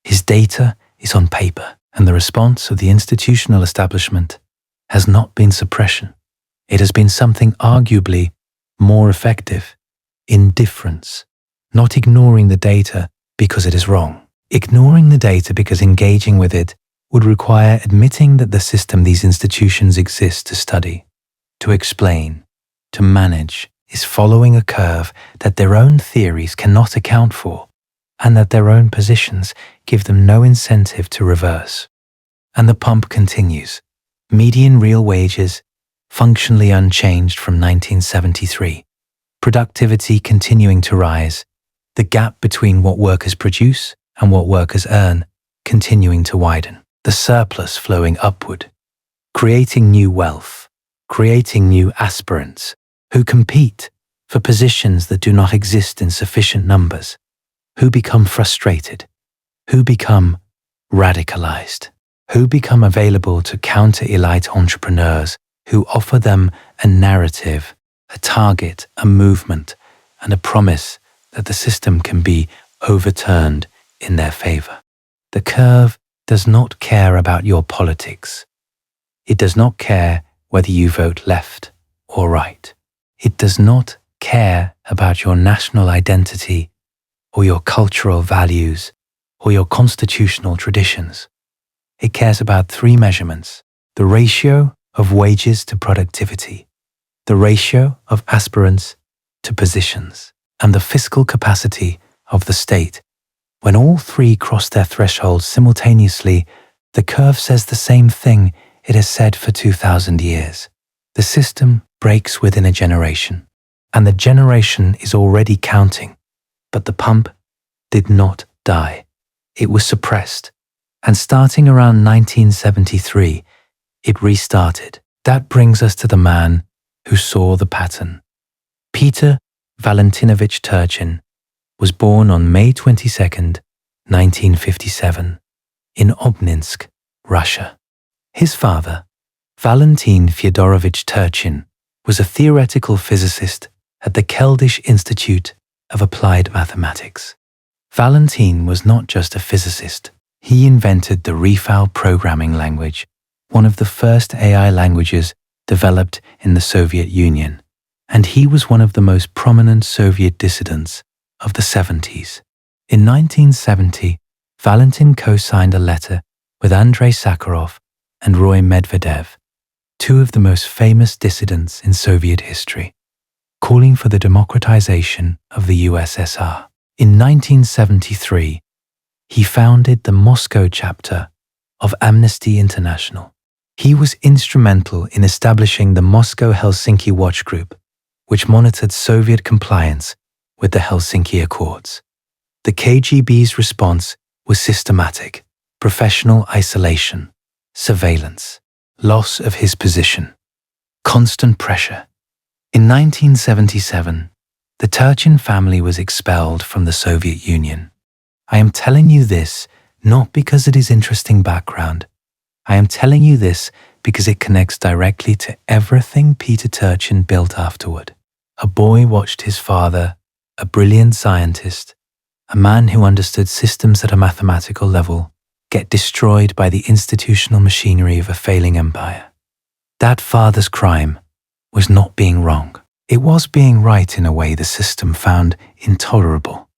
His data is on paper, and the response of the institutional establishment has not been suppression. It has been something arguably more effective: indifference, not ignoring the data because it is wrong. Ignoring the data because engaging with it would require admitting that the system these institutions exist to study, to explain, to manage is following a curve that their own theories cannot account for, and that their own positions give them no incentive to reverse. And the pump continues. Median real wages, functionally unchanged from 1973. Productivity continuing to rise. The gap between what workers produce and what workers earn continuing to widen. The surplus flowing upward. Creating new wealth. Creating new aspirants who compete for positions that do not exist in sufficient numbers, who become frustrated, who become radicalized, who become available to counter-elite entrepreneurs who offer them a narrative, a target, a movement, and a promise that the system can be overturned in their favor. The curve does not care about your politics. It does not care whether you vote left or right. It does not care about your national identity or your cultural values or your constitutional traditions. It cares about 3 measurements: the ratio of wages to productivity, the ratio of aspirants to positions, and the fiscal capacity of the state. When all 3 cross their thresholds simultaneously, the curve says the same thing it has said for 2,000 years. The system breaks within a generation, and the generation is already counting. But the pump did not die. It was suppressed, and starting around 1973, it restarted. That brings us to the man who saw the pattern. Peter Valentinovich Turchin was born on May 22, 1957, in Obninsk, Russia. His father, Valentin Fyodorovich Turchin, was a theoretical physicist at the Keldysh Institute of Applied Mathematics. Valentin was not just a physicist. He invented the Refal programming language, one of the first AI languages developed in the Soviet Union, and he was one of the most prominent Soviet dissidents of the 70s. In 1970, Valentin co-signed a letter with Andrei Sakharov and Roy Medvedev, 2 of the most famous dissidents in Soviet history, calling for the democratization of the USSR. In 1973, he founded the Moscow chapter of Amnesty International. He was instrumental in establishing the Moscow-Helsinki Watch Group, which monitored Soviet compliance with the Helsinki Accords. The KGB's response was systematic: professional isolation, surveillance, loss of his position, constant pressure. In 1977, the Turchin family was expelled from the Soviet Union. I am telling you this not because it is interesting background. I am telling you this because it connects directly to everything Peter Turchin built afterward. A boy watched his father, a brilliant scientist, a man who understood systems at a mathematical level, get destroyed by the institutional machinery of a failing empire. That father's crime was not being wrong. It was being right in a way the system found intolerable.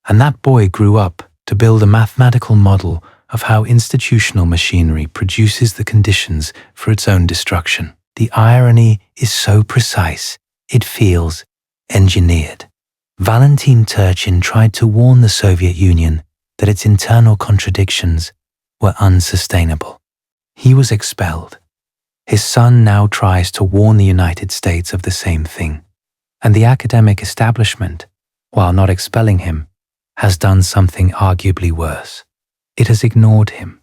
And that boy grew up to build a mathematical model of how institutional machinery produces the conditions for its own destruction. The irony is so precise, it feels engineered. Valentin Turchin tried to warn the Soviet Union that its internal contradictions were unsustainable. He was expelled. His son now tries to warn the United States of the same thing. And the academic establishment, while not expelling him, has done something arguably worse. It has ignored him.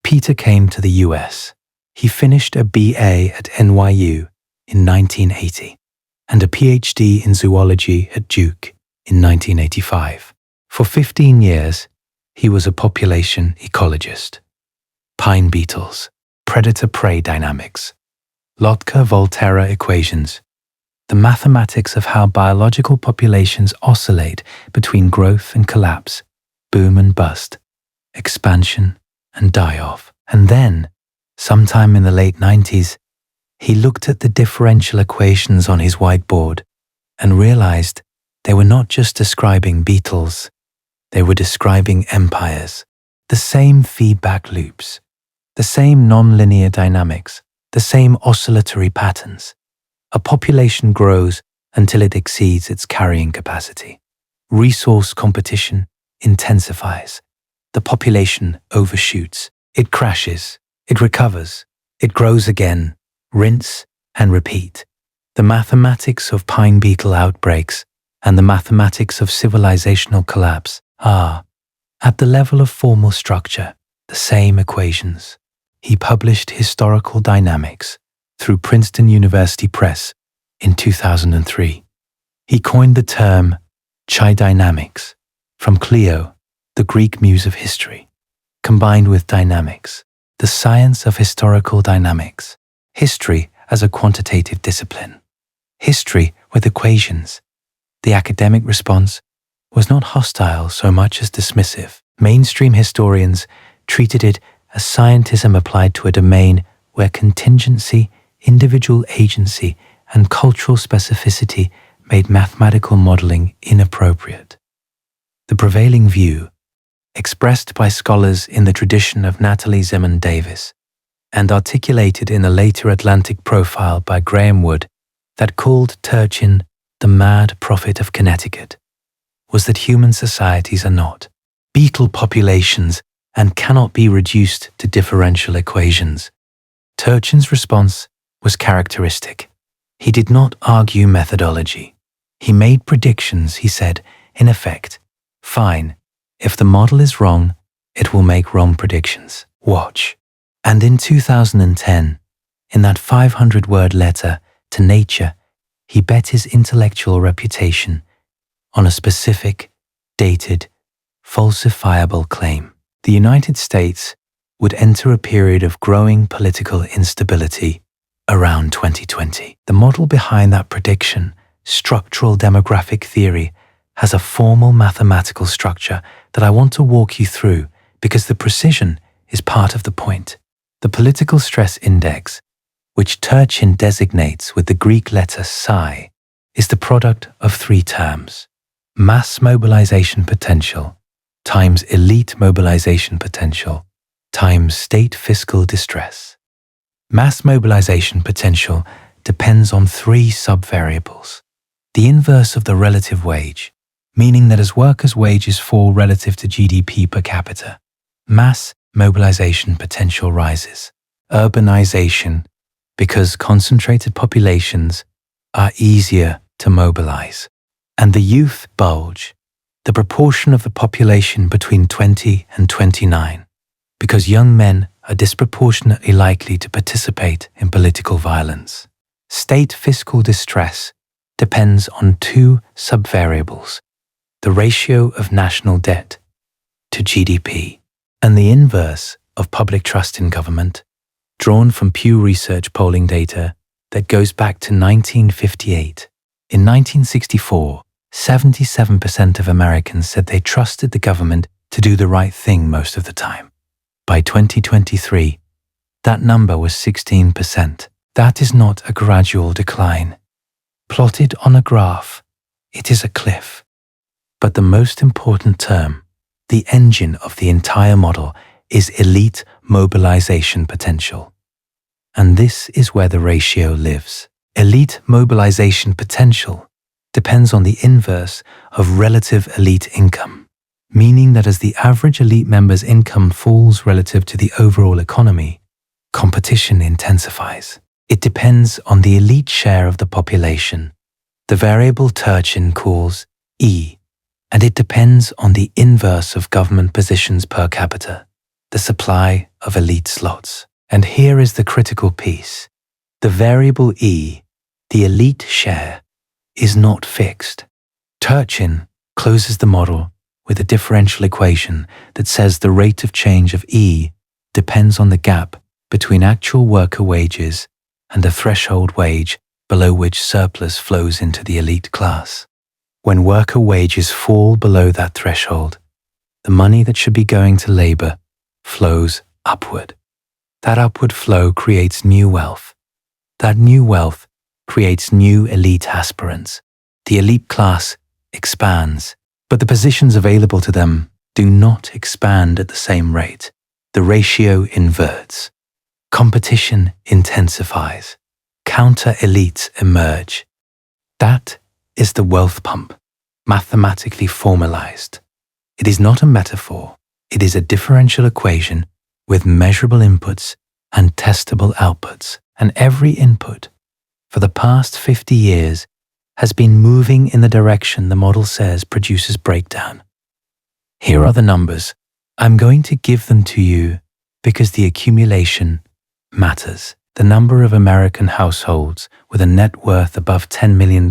Peter came to the US. He finished a BA at NYU in 1980 and a PhD in zoology at Duke in 1985. For 15 years, he was a population ecologist. Pine beetles, predator-prey dynamics, Lotka-Volterra equations, the mathematics of how biological populations oscillate between growth and collapse, boom and bust, expansion and die-off. And then, sometime in the late 90s, he looked at the differential equations on his whiteboard and realized they were not just describing beetles, they were describing empires, the same feedback loops, the same nonlinear dynamics, the same oscillatory patterns. A population grows until it exceeds its carrying capacity. Resource competition intensifies. The population overshoots. It crashes. It recovers. It grows again. Rinse and repeat. The mathematics of pine beetle outbreaks and the mathematics of civilizational collapse are, at the level of formal structure, the same equations. He published Historical Dynamics through Princeton University Press in 2003. He coined the term Scheidynamics from Clio, the Greek muse of history, combined with dynamics, the science of historical dynamics, history as a quantitative discipline, history with equations. The academic response was not hostile so much as dismissive. Mainstream historians treated it as scientism applied to a domain where contingency, individual agency, and cultural specificity made mathematical modeling inappropriate. The prevailing view, expressed by scholars in the tradition of Natalie Zeman Davis and articulated in a later Atlantic profile by Graham Wood that called Turchin the mad prophet of Connecticut, was that human societies are not beetle populations and cannot be reduced to differential equations. Turchin's response was characteristic. He did not argue methodology. He made predictions, he said, in effect, fine, if the model is wrong, it will make wrong predictions. Watch. And in 2010, in that 500-word letter to Nature, he bet his intellectual reputation on a specific, dated, falsifiable claim. The United States would enter a period of growing political instability around 2020. The model behind that prediction, structural demographic theory, has a formal mathematical structure that I want to walk you through because the precision is part of the point. The political stress index, which Turchin designates with the Greek letter psi, is the product of three terms: mass mobilization potential times elite mobilization potential times state fiscal distress. Mass mobilization potential depends on three subvariables. The inverse of the relative wage, meaning that as workers' wages fall relative to GDP per capita, mass mobilization potential rises. Urbanization, because concentrated populations are easier to mobilize. And the youth bulge, the proportion of the population between 20 and 29, because young men are disproportionately likely to participate in political violence. State fiscal distress depends on two subvariables: the ratio of national debt to GDP, and the inverse of public trust in government, drawn from Pew Research polling data that goes back to 1958. In 1964, 77% of Americans said they trusted the government to do the right thing most of the time. By 2023, that number was 16%. That is not a gradual decline. Plotted on a graph, it is a cliff. But the most important term, the engine of the entire model, is elite mobilization potential. And this is where the ratio lives. Elite mobilization potential depends on the inverse of relative elite income, meaning that as the average elite member's income falls relative to the overall economy, competition intensifies. It depends on the elite share of the population, the variable Turchin calls E, and it depends on the inverse of government positions per capita, the supply of elite slots. And here is the critical piece. The variable E, the elite share, is not fixed. Turchin closes the model with a differential equation that says the rate of change of E depends on the gap between actual worker wages and the threshold wage below which surplus flows into the elite class. When worker wages fall below that threshold, the money that should be going to labor flows upward. That upward flow creates new wealth. That new wealth creates new elite aspirants. The elite class expands, but the positions available to them do not expand at the same rate. The ratio inverts. Competition intensifies. Counter-elites emerge. That is the wealth pump, mathematically formalized. It is not a metaphor. It is a differential equation with measurable inputs and testable outputs. And every input, for the past 50 years, has been moving in the direction the model says produces breakdown. Here are the numbers. I'm going to give them to you because the accumulation matters. The number of American households with a net worth above $10 million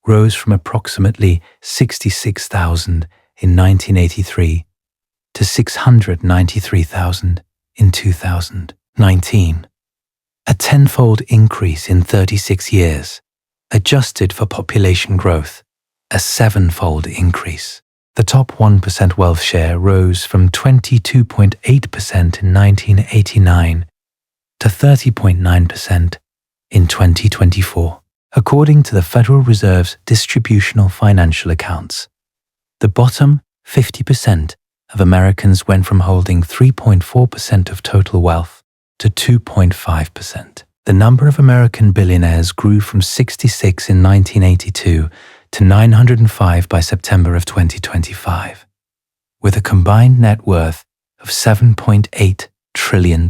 rose from approximately 66,000 in 1983 to 693,000 in 2019. A tenfold increase in 36 years. Adjusted for population growth, a sevenfold increase. The top 1% wealth share rose from 22.8% in 1989 to 30.9% in 2024, according to the Federal Reserve's distributional financial accounts. The bottom 50% of Americans went from holding 3.4% of total wealth to 2.5%. The number of American billionaires grew from 66 in 1982 to 905 by September of 2025, with a combined net worth of $7.8 trillion.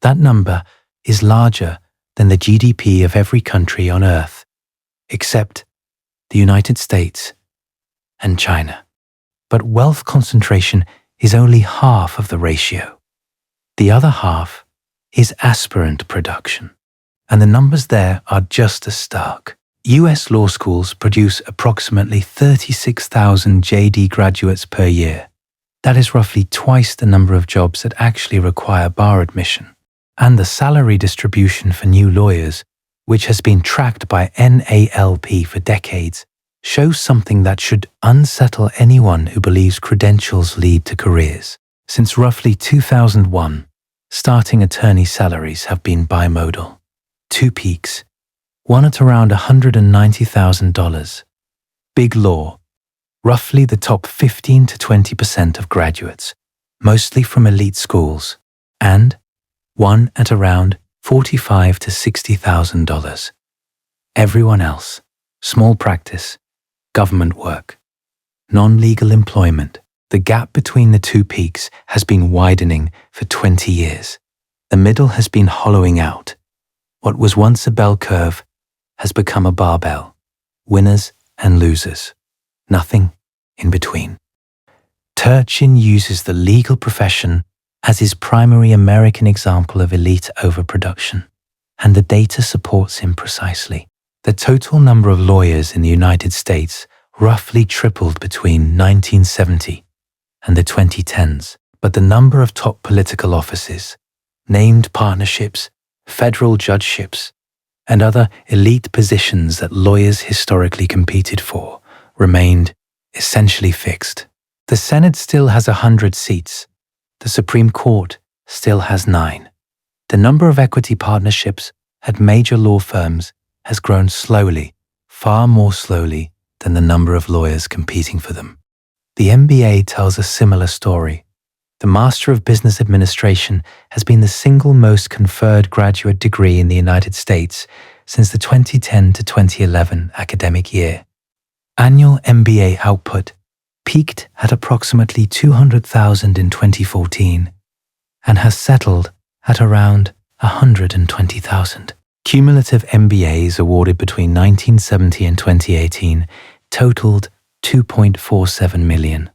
That number is larger than the GDP of every country on Earth, except the United States and China. But wealth concentration is only half of the ratio. The other half is aspirant production, and the numbers there are just as stark. US law schools produce approximately 36,000 JD graduates per year. That is roughly twice the number of jobs that actually require bar admission. And the salary distribution for new lawyers, which has been tracked by NALP for decades, shows something that should unsettle anyone who believes credentials lead to careers. Since roughly 2001, starting attorney salaries have been bimodal. Two peaks, one at around $190,000. Big law, roughly the top 15 to 20% of graduates, mostly from elite schools, and one at around $45,000 to $60,000. Everyone else, small practice, government work, non-legal employment. The gap between the two peaks has been widening for 20 years. The middle has been hollowing out. What was once a bell curve has become a barbell. Winners and losers. Nothing in between. Turchin uses the legal profession as his primary American example of elite overproduction, and the data supports him precisely. The total number of lawyers in the United States roughly tripled between 1970 and the 2010s, but the number of top political offices, named partnerships, federal judgeships, and other elite positions that lawyers historically competed for remained essentially fixed. The Senate still has 100 seats. The Supreme Court still has 9. The number of equity partnerships at major law firms has grown slowly, far more slowly than the number of lawyers competing for them. The MBA tells a similar story. The Master of Business Administration has been the single most conferred graduate degree in the United States since the 2010 to 2011 academic year. Annual MBA output peaked at approximately 200,000 in 2014 and has settled at around 120,000. Cumulative MBAs awarded between 1970 and 2018 totaled 2.47 million.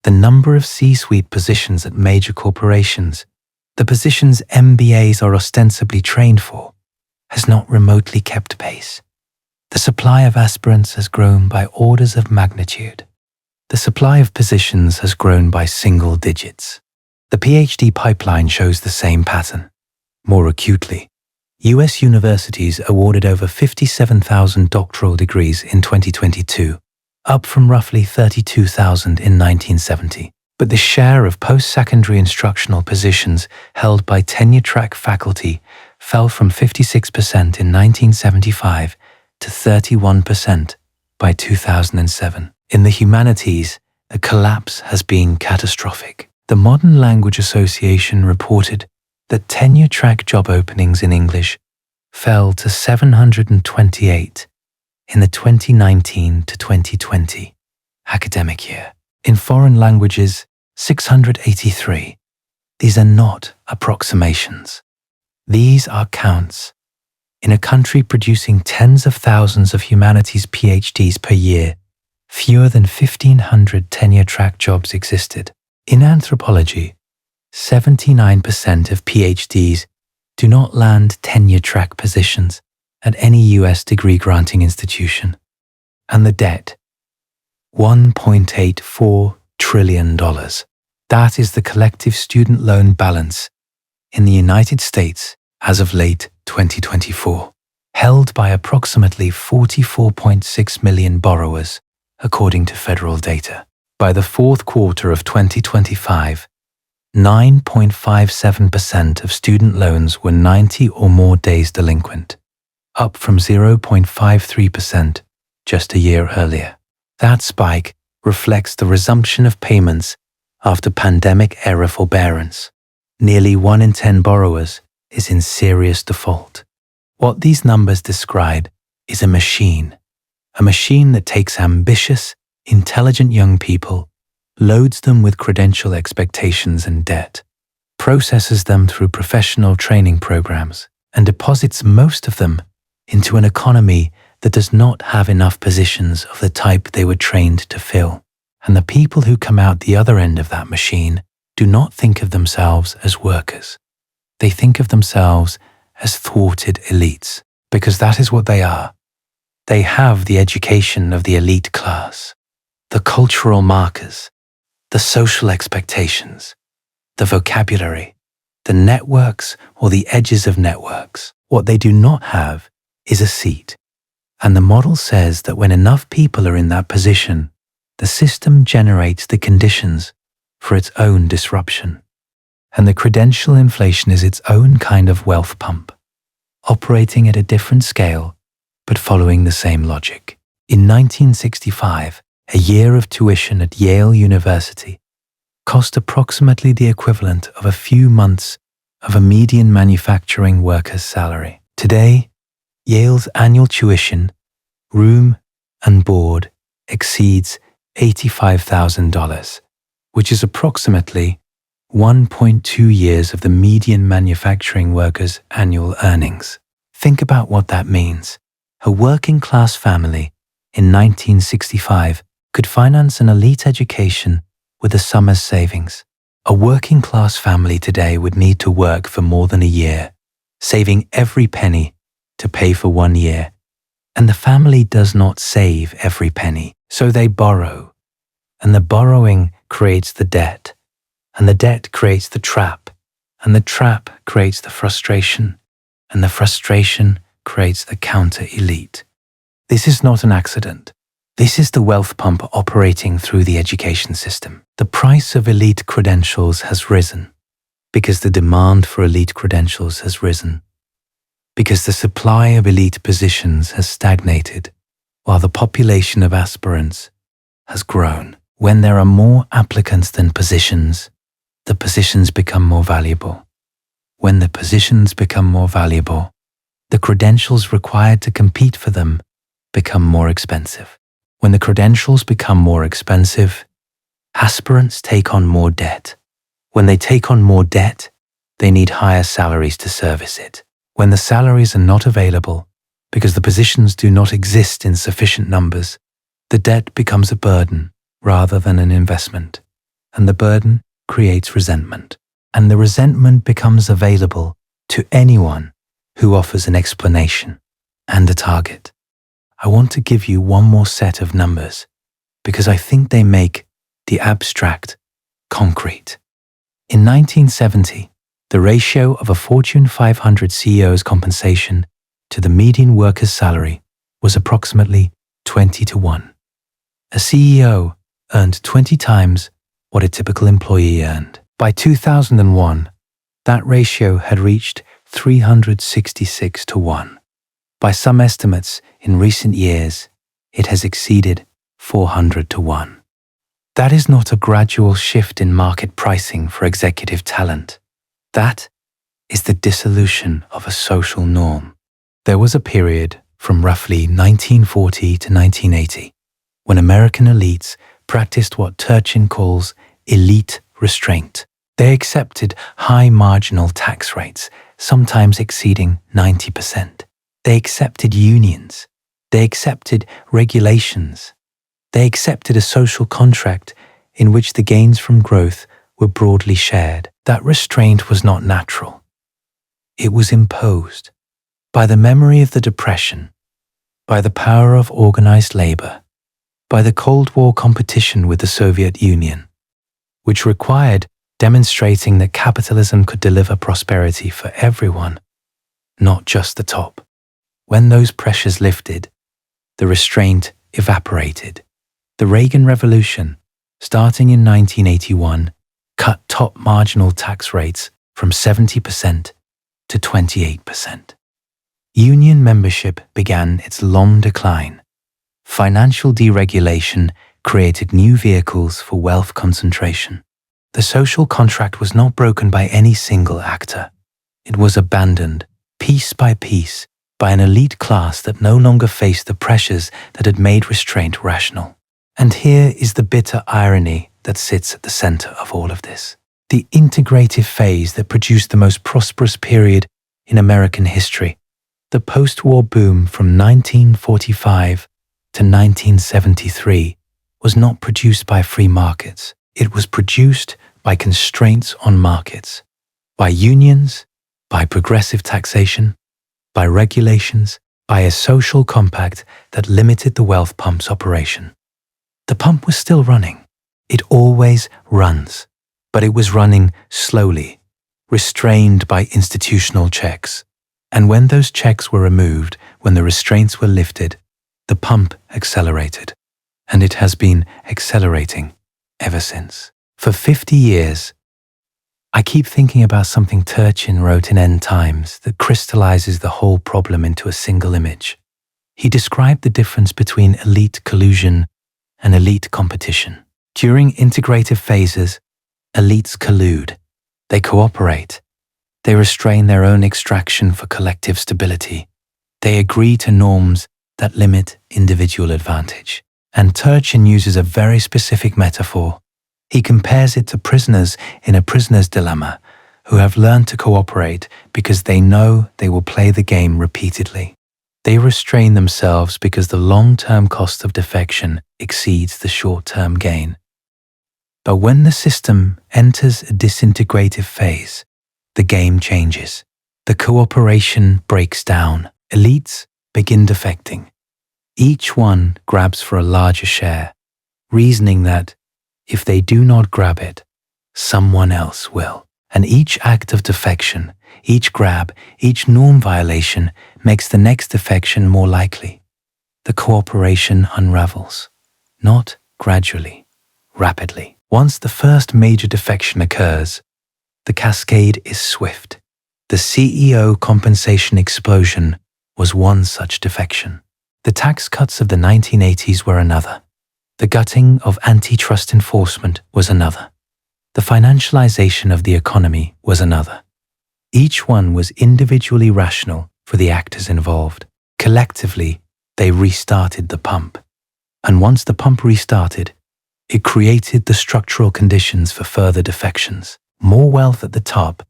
The number of C-suite positions at major corporations, the positions MBAs are ostensibly trained for, has not remotely kept pace. The supply of aspirants has grown by orders of magnitude. The supply of positions has grown by single digits. The PhD pipeline shows the same pattern. More acutely, US universities awarded over 57,000 doctoral degrees in 2022, up from roughly 32,000 in 1970. But the share of post-secondary instructional positions held by tenure-track faculty fell from 56% in 1975 to 31% by 2007. In the humanities, the collapse has been catastrophic. The Modern Language Association reported that tenure-track job openings in English fell to 728 in the 2019 to 2020 academic year. In foreign languages, 683. These are not approximations. These are counts. In a country producing tens of thousands of humanities PhDs per year, fewer than 1,500 tenure-track jobs existed. In anthropology, 79% of PhDs do not land tenure-track positions at any US degree-granting institution. And the debt, $1.84 trillion. That is the collective student loan balance in the United States as of late 2024, held by approximately 44.6 million borrowers, according to federal data. By the fourth quarter of 2025, 9.57% of student loans were 90 or more days delinquent, up from 0.53% just a year earlier. That spike reflects the resumption of payments after pandemic-era forbearance. Nearly 1 in 10 borrowers is in serious default. What these numbers describe is a machine that takes ambitious, intelligent young people, loads them with credential expectations and debt, processes them through professional training programs, and deposits most of them into an economy that does not have enough positions of the type they were trained to fill. And the people who come out the other end of that machine do not think of themselves as workers. They think of themselves as thwarted elites, because that is what they are. They have the education of the elite class, the cultural markers, the social expectations, the vocabulary, the networks or the edges of networks. What they do not have is a seat. And the model says that when enough people are in that position, the system generates the conditions for its own disruption. And the credential inflation is its own kind of wealth pump, operating at a different scale, but following the same logic. In 1965, a year of tuition at Yale University cost approximately the equivalent of a few months of a median manufacturing worker's salary. Today, Yale's annual tuition, room and board exceeds $85,000, which is approximately 1.2 years of the median manufacturing worker's annual earnings. Think about what that means. A working-class family in 1965 could finance an elite education with a summer's savings. A working-class family today would need to work for more than a year, saving every penny to pay for 1 year. And the family does not save every penny, so they borrow. And the borrowing creates the debt, and the debt creates the trap, and the trap creates the frustration, and the frustration creates the counter-elite. This is not an accident. This is the wealth pump operating through the education system. The price of elite credentials has risen because the demand for elite credentials has risen, because the supply of elite positions has stagnated while the population of aspirants has grown. When there are more applicants than positions, the positions become more valuable. When the positions become more valuable, the credentials required to compete for them become more expensive. When the credentials become more expensive, aspirants take on more debt. When they take on more debt, they need higher salaries to service it. When the salaries are not available because the positions do not exist in sufficient numbers, the debt becomes a burden rather than an investment, and the burden creates resentment, and the resentment becomes available to anyone who offers an explanation and a target. I want to give you one more set of numbers because I think they make the abstract concrete. In 1970, the ratio of a Fortune 500 CEO's compensation to the median worker's salary was approximately 20-1. A CEO earned 20 times what a typical employee earned. By 2001, that ratio had reached 366-1. By some estimates, in recent years, it has exceeded 400-1. That is not a gradual shift in market pricing for executive talent. That is the dissolution of a social norm. There was a period from roughly 1940 to 1980 when American elites practiced what Turchin calls elite restraint. They accepted high marginal tax rates, sometimes exceeding 90%. They accepted unions. They accepted regulations. They accepted a social contract in which the gains from growth were broadly shared. That restraint was not natural. It was imposed by the memory of the Depression, by the power of organized labor, by the Cold War competition with the Soviet Union, which required demonstrating that capitalism could deliver prosperity for everyone, not just the top. When those pressures lifted, the restraint evaporated. The Reagan Revolution, starting in 1981, cut top marginal tax rates from 70% to 28%. Union membership began its long decline. Financial deregulation created new vehicles for wealth concentration. The social contract was not broken by any single actor. It was abandoned, piece by piece, by an elite class that no longer faced the pressures that had made restraint rational. And here is the bitter irony that sits at the center of all of this. The integrative phase that produced the most prosperous period in American history, the post-war boom from 1945 to 1973, was not produced by free markets. It was produced by constraints on markets, by unions, by progressive taxation, by regulations, by a social compact that limited the wealth pump's operation. The pump was still running. It always runs, but it was running slowly, restrained by institutional checks. And when those checks were removed, when the restraints were lifted, the pump accelerated. And it has been accelerating ever since. For 50 years, I keep thinking about something Turchin wrote in End Times that crystallizes the whole problem into a single image. He described the difference between elite collusion and elite competition. During integrative phases, elites collude. They cooperate. They restrain their own extraction for collective stability. They agree to norms that limit individual advantage. And Turchin uses a very specific metaphor. He compares it to prisoners in a prisoner's dilemma who have learned to cooperate because they know they will play the game repeatedly. They restrain themselves because the long-term cost of defection exceeds the short-term gain. But when the system enters a disintegrative phase, the game changes. The cooperation breaks down. Elites begin defecting. Each one grabs for a larger share, reasoning that if they do not grab it, someone else will. And each act of defection, each grab, each norm violation makes the next defection more likely. the cooperation unravels, not gradually, rapidly. Once the first major defection occurs, the cascade is swift. The CEO compensation explosion was one such defection. The tax cuts of the 1980s were another. The gutting of antitrust enforcement was another. The financialization of the economy was another. Each one was individually rational for the actors involved. Collectively, they restarted the pump. And once the pump restarted, it created the structural conditions for further defections. More wealth at the top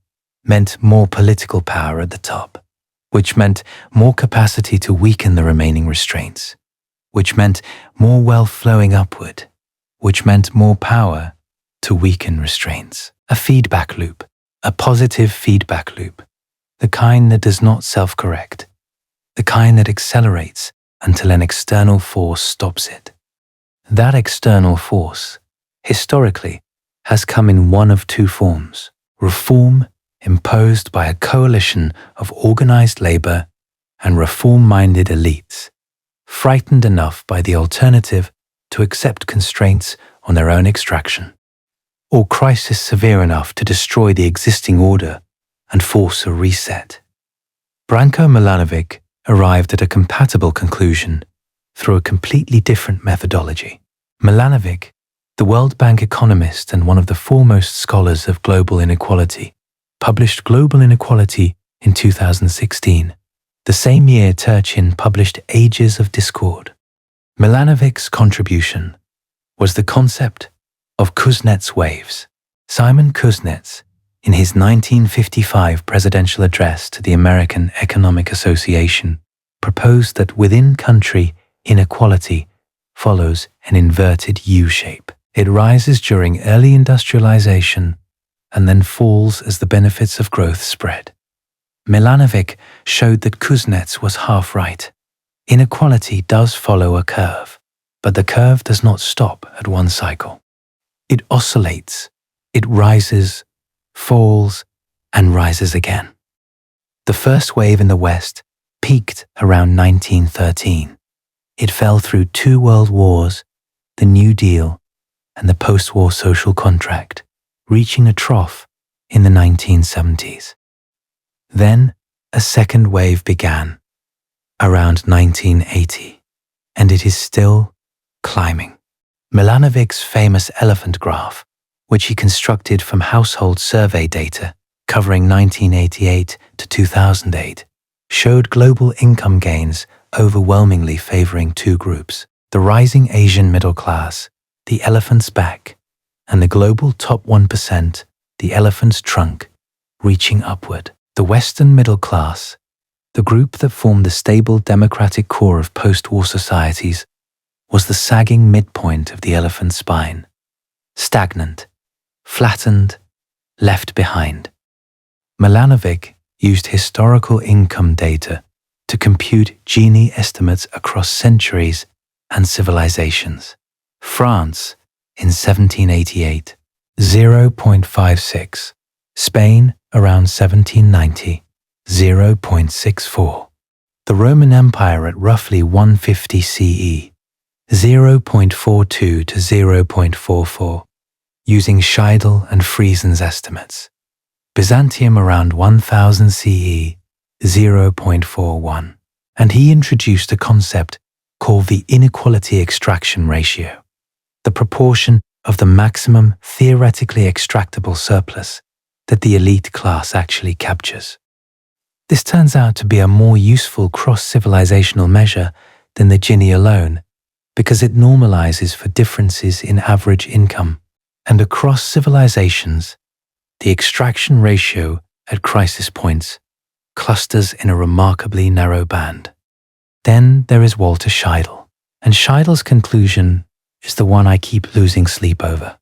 meant more political power at the top, which meant more capacity to weaken the remaining restraints, which meant more wealth flowing upward, which meant more power to weaken restraints. A feedback loop, a positive feedback loop, the kind that does not self-correct, the kind that accelerates until an external force stops it. That external force, historically, has come in one of two forms: reform imposed by a coalition of organized labor and reform-minded elites, frightened enough by the alternative to accept constraints on their own extraction, or crisis severe enough to destroy the existing order and force a reset. Branko Milanovic arrived at a compatible conclusion through a completely different methodology. Milanovic, the World Bank economist and one of the foremost scholars of global inequality, published Global Inequality in 2016, the same year Turchin published Ages of Discord. Milanovic's contribution was the concept of Kuznets waves. Simon Kuznets, in his 1955 presidential address to the American Economic Association, proposed that within country inequality follows an inverted U-shape. It rises during early industrialization and then falls as the benefits of growth spread. Milanovic showed that Kuznets was half right. Inequality does follow a curve, but the curve does not stop at one cycle. It oscillates, it rises, falls, and rises again. The first wave in the West peaked around 1913. It fell through 2 world wars, the New Deal, and the post-war social contract, reaching a trough in the 1970s. Then a second wave began, around 1980, and it is still climbing. Milanovic's famous elephant graph, which he constructed from household survey data covering 1988 to 2008, showed global income gains overwhelmingly favoring 2 groups: the rising Asian middle class, the elephant's back, and the global top 1%, the elephant's trunk, reaching upward. The Western middle class, the group that formed the stable democratic core of post-war societies, was the sagging midpoint of the elephant's spine, stagnant, flattened, left behind. Milanovic used historical income data to compute Gini estimates across centuries and civilizations. France, in 1788, 0.56. Spain, around 1790, 0.64. The Roman Empire at roughly 150 CE, 0.42 to 0.44, using Scheidel and Friesen's estimates. Byzantium around 1000 CE, 0.41. And he introduced a concept called the inequality extraction ratio, the proportion of the maximum theoretically extractable surplus that the elite class actually captures. This turns out to be a more useful cross-civilizational measure than the Gini alone, because it normalizes for differences in average income, and across civilizations, the extraction ratio at crisis points clusters in a remarkably narrow band. Then there is Walter Scheidel, and Scheidel's conclusion is the one I keep losing sleep over.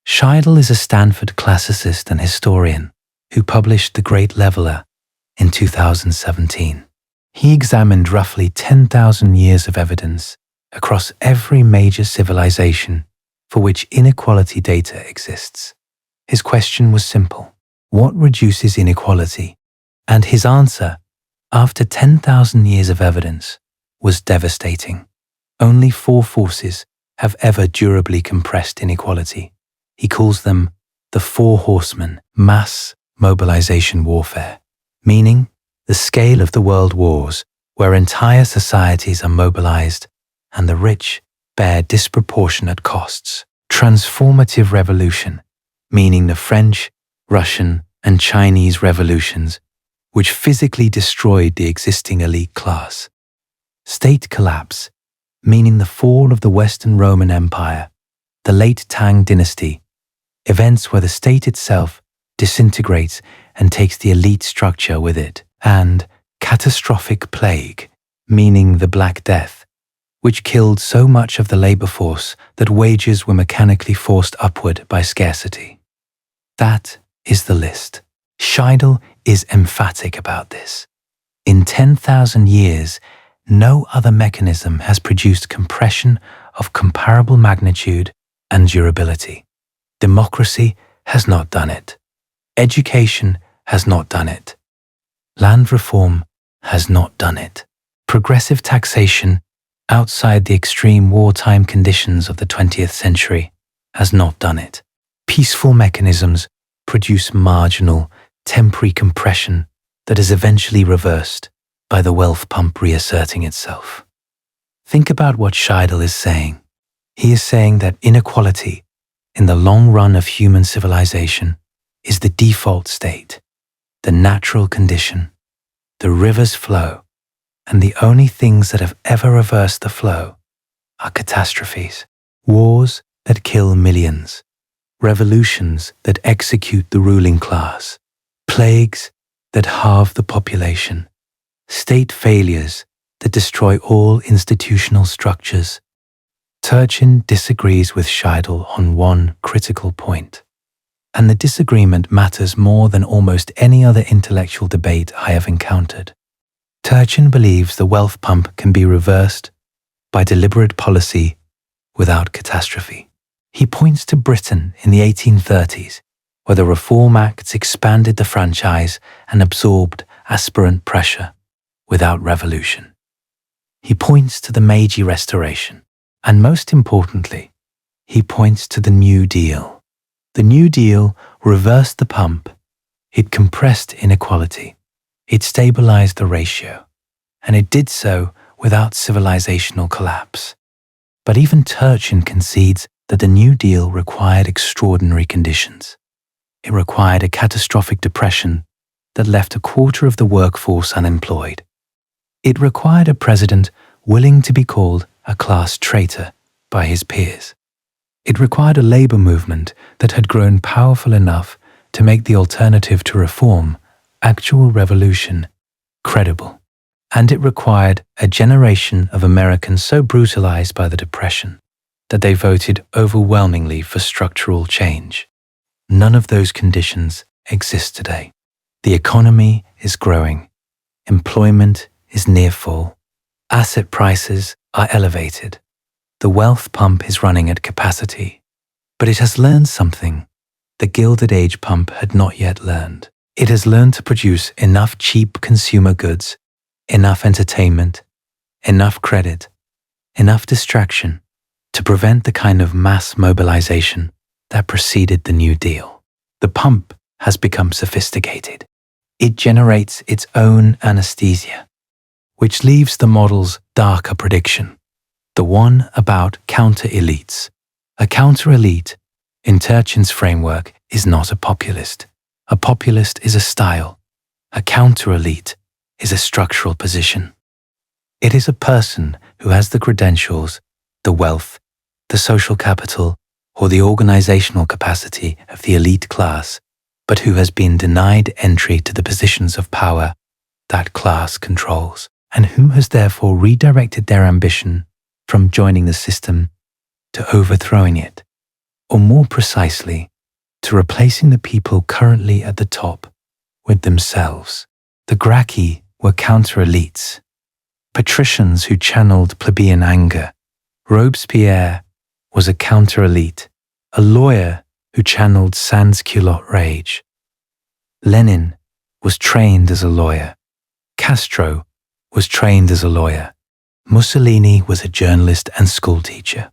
Scheidel is a Stanford classicist and historian who published The Great Leveler in 2017. He examined roughly 10,000 years of evidence across every major civilization for which inequality data exists. His question was simple: what reduces inequality? And his answer, after 10,000 years of evidence, was devastating. Only 4 forces have ever durably compressed inequality. He calls them the 4 horsemen: mass mobilization warfare, meaning the scale of the world wars where entire societies are mobilized and the rich bear disproportionate costs. Transformative revolution, meaning the French, Russian, and Chinese revolutions, which physically destroyed the existing elite class. State collapse, meaning the fall of the Western Roman Empire, the late Tang dynasty, events where the state itself disintegrates and takes the elite structure with it. And catastrophic plague, meaning the Black Death, which killed so much of the labor force that wages were mechanically forced upward by scarcity. That is the list. Scheidel is emphatic about this. In 10,000 years, no other mechanism has produced compression of comparable magnitude and durability. Democracy has not done it. Education has not done it. Land reform has not done it. Progressive taxation, outside the extreme wartime conditions of the 20th century, has not done it. Peaceful mechanisms produce marginal, temporary compression that is eventually reversed by the wealth pump reasserting itself. Think about what Scheidel is saying. He is saying that inequality, in the long run of human civilization, is the default state, the natural condition. The rivers flow, and the only things that have ever reversed the flow are catastrophes, wars that kill millions, revolutions that execute the ruling class, plagues that halve the population, state failures that destroy all institutional structures. Turchin disagrees with Scheidel on one critical point, and the disagreement matters more than almost any other intellectual debate I have encountered. Turchin believes the wealth pump can be reversed by deliberate policy without catastrophe. He points to Britain in the 1830s, where the Reform Acts expanded the franchise and absorbed aspirant pressure without revolution. He points to the Meiji Restoration, and most importantly, he points to the New Deal. The New Deal reversed the pump. It compressed inequality. It stabilized the ratio, and it did so without civilizational collapse. But even Turchin concedes that the New Deal required extraordinary conditions. It required a catastrophic depression that left a quarter of the workforce unemployed. It required a president willing to be called a class traitor by his peers. It required a labor movement that had grown powerful enough to make the alternative to reform, actual revolution, credible. And it required a generation of Americans so brutalized by the Depression that they voted overwhelmingly for structural change. None of those conditions exist today. The economy is growing. Employment is near full. Asset prices are elevated. The wealth pump is running at capacity, but it has learned something the Gilded Age pump had not yet learned. It has learned to produce enough cheap consumer goods, enough entertainment, enough credit, enough distraction to prevent the kind of mass mobilization that preceded the New Deal. The pump has become sophisticated. It generates its own anesthesia, which leaves the model's darker prediction, the one about counter-elites. A counter-elite, in Turchin's framework, is not a populist. A populist is a style. A counter-elite is a structural position. It is a person who has the credentials, the wealth, the social capital, or the organizational capacity of the elite class, but who has been denied entry to the positions of power that class controls, and who has therefore redirected their ambition from joining the system to overthrowing it, or more precisely, to replacing the people currently at the top with themselves. The Gracchi were counter-elites, patricians who channeled plebeian anger. Robespierre was a counter-elite, a lawyer who channeled sans-culotte rage. Lenin was trained as a lawyer. Castro was trained as a lawyer. Mussolini was a journalist and schoolteacher.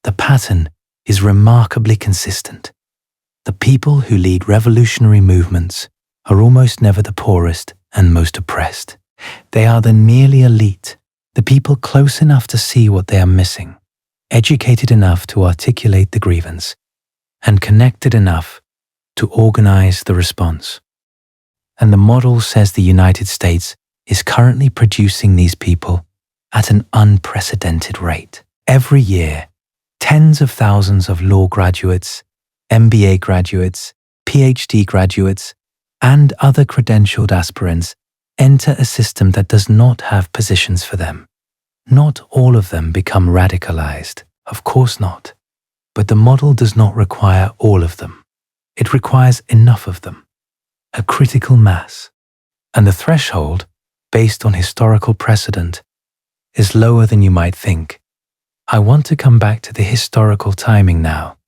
The pattern is remarkably consistent. The people who lead revolutionary movements are almost never the poorest and most oppressed. They are the merely elite, the people close enough to see what they are missing, educated enough to articulate the grievance, and connected enough to organize the response. And the model says the United States is currently producing these people at an unprecedented rate. Every year, tens of thousands of law graduates, MBA graduates, PhD graduates, and other credentialed aspirants enter a system that does not have positions for them. Not all of them become radicalized, of course not. But the model does not require all of them. It requires enough of them, a critical mass. And the threshold, based on historical precedent, is lower than you might think. I want to come back to the historical timing now,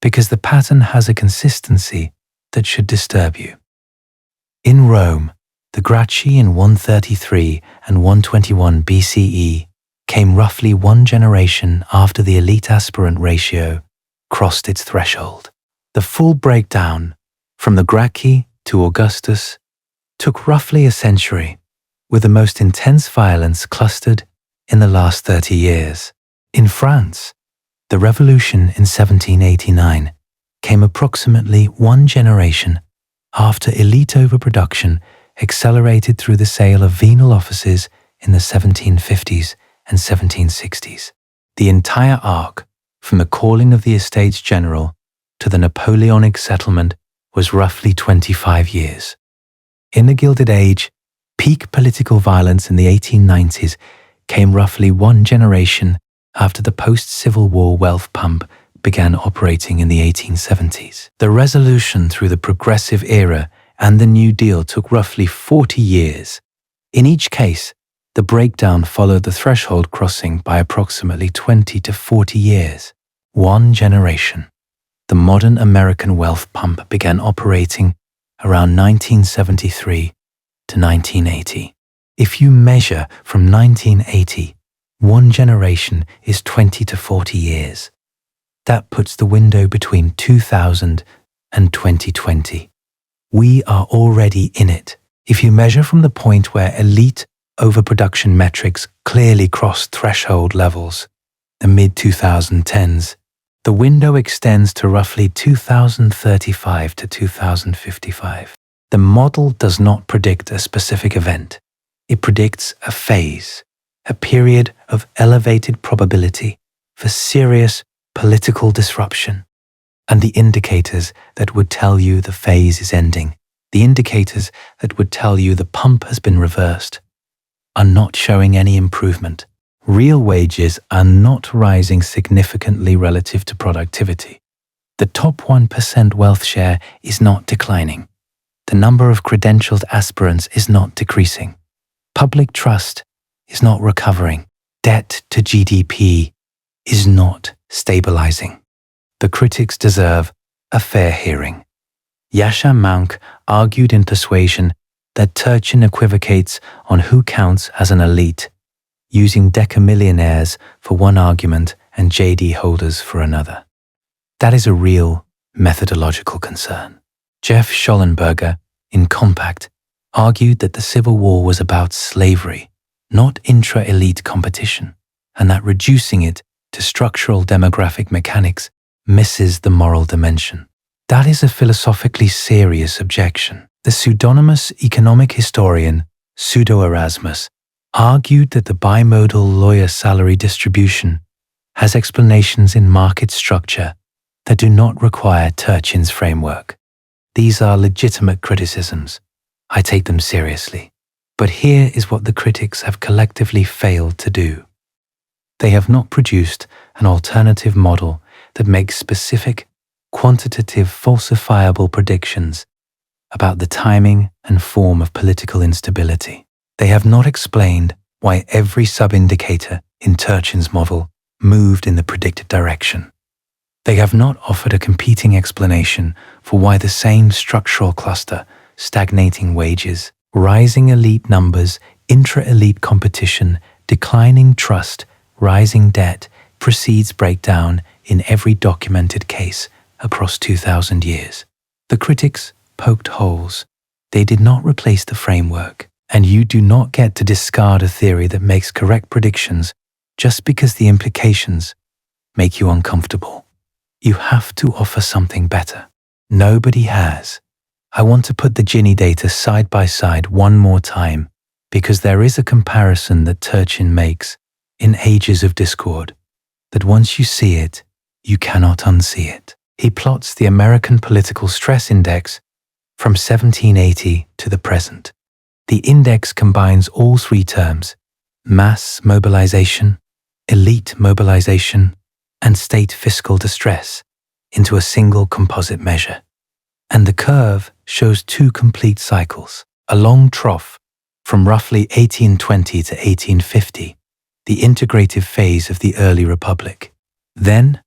because the pattern has a consistency that should disturb you. In Rome, the Gracchi in 133 and 121 BCE came roughly one generation after the elite aspirant ratio crossed its threshold. The full breakdown, from the Gracchi to Augustus, took roughly a century, with the most intense violence clustered in the last 30 years. In France, the revolution in 1789 came approximately one generation after elite overproduction accelerated through the sale of venal offices in the 1750s and 1760s. The entire arc, from the calling of the Estates General to the Napoleonic settlement, was roughly 25 years. In the Gilded Age, peak political violence in the 1890s came roughly one generation after the post-Civil War wealth pump began operating in the 1870s. The resolution through the Progressive Era and the New Deal took roughly 40 years. In each case, the breakdown followed the threshold crossing by approximately 20 to 40 years. One generation. The modern American wealth pump began operating around 1973 to 1980. If you measure from 1980, one generation is 20 to 40 years. That puts the window between 2000 and 2020. We are already in it. If you measure from the point where elite overproduction metrics clearly crossed threshold levels, the mid-2010s, the window extends to roughly 2035 to 2055. The model does not predict a specific event. It predicts a phase, a period of elevated probability for serious political disruption. And the indicators that would tell you the phase is ending, the indicators that would tell you the pump has been reversed, are not showing any improvement. Real wages are not rising significantly relative to productivity. The top 1% wealth share is not declining. The number of credentialed aspirants is not decreasing. Public trust is not recovering. Debt to GDP is not stabilizing. The critics deserve a fair hearing. Yasha Mounk argued in Persuasion that Turchin equivocates on who counts as an elite, using decamillionaires for one argument and JD holders for another. That is a real methodological concern. Jeff Schollenberger, in Compact, argued that the Civil War was about slavery, not intra-elite competition, and that reducing it to structural demographic mechanics misses the moral dimension. That is a philosophically serious objection. The pseudonymous economic historian, Pseudo-Erasmus, argued that the bimodal lawyer salary distribution has explanations in market structure that do not require Turchin's framework. These are legitimate criticisms. I take them seriously. But here is what the critics have collectively failed to do. They have not produced an alternative model that makes specific, quantitative, falsifiable predictions about the timing and form of political instability. They have not explained why every sub-indicator in Turchin's model moved in the predicted direction. They have not offered a competing explanation for why the same structural cluster, stagnating wages, rising elite numbers, intra-elite competition, Declining trust, rising debt precedes breakdown in every documented case across 2,000 years. The critics poked holes. They did not replace the framework, and you do not get to discard a theory that makes correct predictions just because the implications make you uncomfortable. You have to offer something better. Nobody has. I want to put the Gini data side by side one more time because there is a comparison that Turchin makes in Ages of Discord, that once you see it, you cannot unsee it. He plots the American Political Stress Index from 1780 to the present. The index combines all three terms: mass mobilization, elite mobilization, and state fiscal distress into a single composite measure. And the curve shows two complete cycles: a long trough from roughly 1820 to 1850, the integrative phase of the early republic. Then,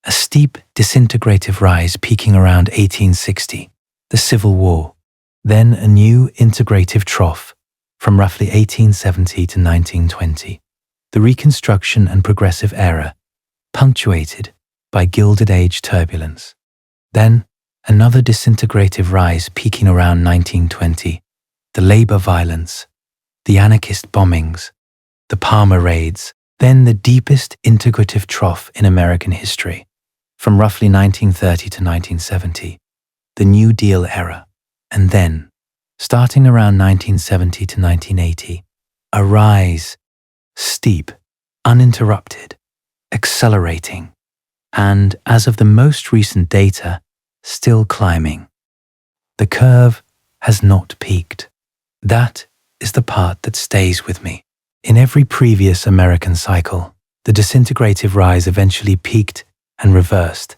a steep disintegrative rise peaking around 1860, the Civil War. Then a new integrative trough from roughly 1870 to 1920, the Reconstruction and Progressive Era, punctuated by Gilded Age turbulence. Then another disintegrative rise peaking around 1920, the labor violence, the anarchist bombings, the Palmer raids. Then the deepest integrative trough in American history, from roughly 1930 to 1970, the New Deal era. And then, starting around 1970 to 1980, a rise, steep, uninterrupted, accelerating, and as of the most recent data, still climbing. The curve has not peaked. That is the part that stays with me. In every previous American cycle, the disintegrative rise eventually peaked and reversed.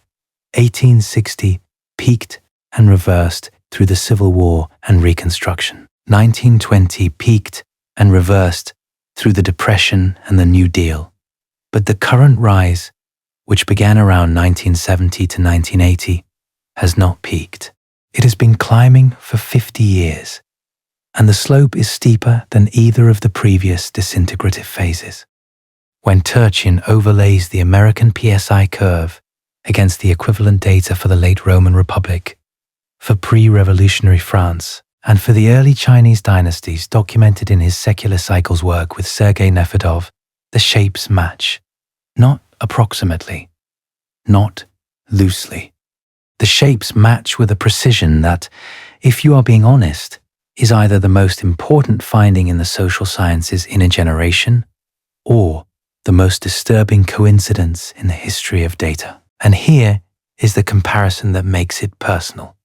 1860 peaked and reversed through the Civil War and Reconstruction. 1920 peaked and reversed through the Depression and the New Deal. But the current rise, which began around 1970 to 1980, has not peaked. It has been climbing for 50 years, and the slope is steeper than either of the previous disintegrative phases. When Turchin overlays the American PSI curve against the equivalent data for the late Roman Republic, for pre-revolutionary France, and for the early Chinese dynasties documented in his Secular Cycles work with Sergei Nefedov, the shapes match, not approximately, not loosely. The shapes match with a precision that, if you are being honest, is either the most important finding in the social sciences in a generation, or the most disturbing coincidence in the history of data. And here is the comparison that makes it personal.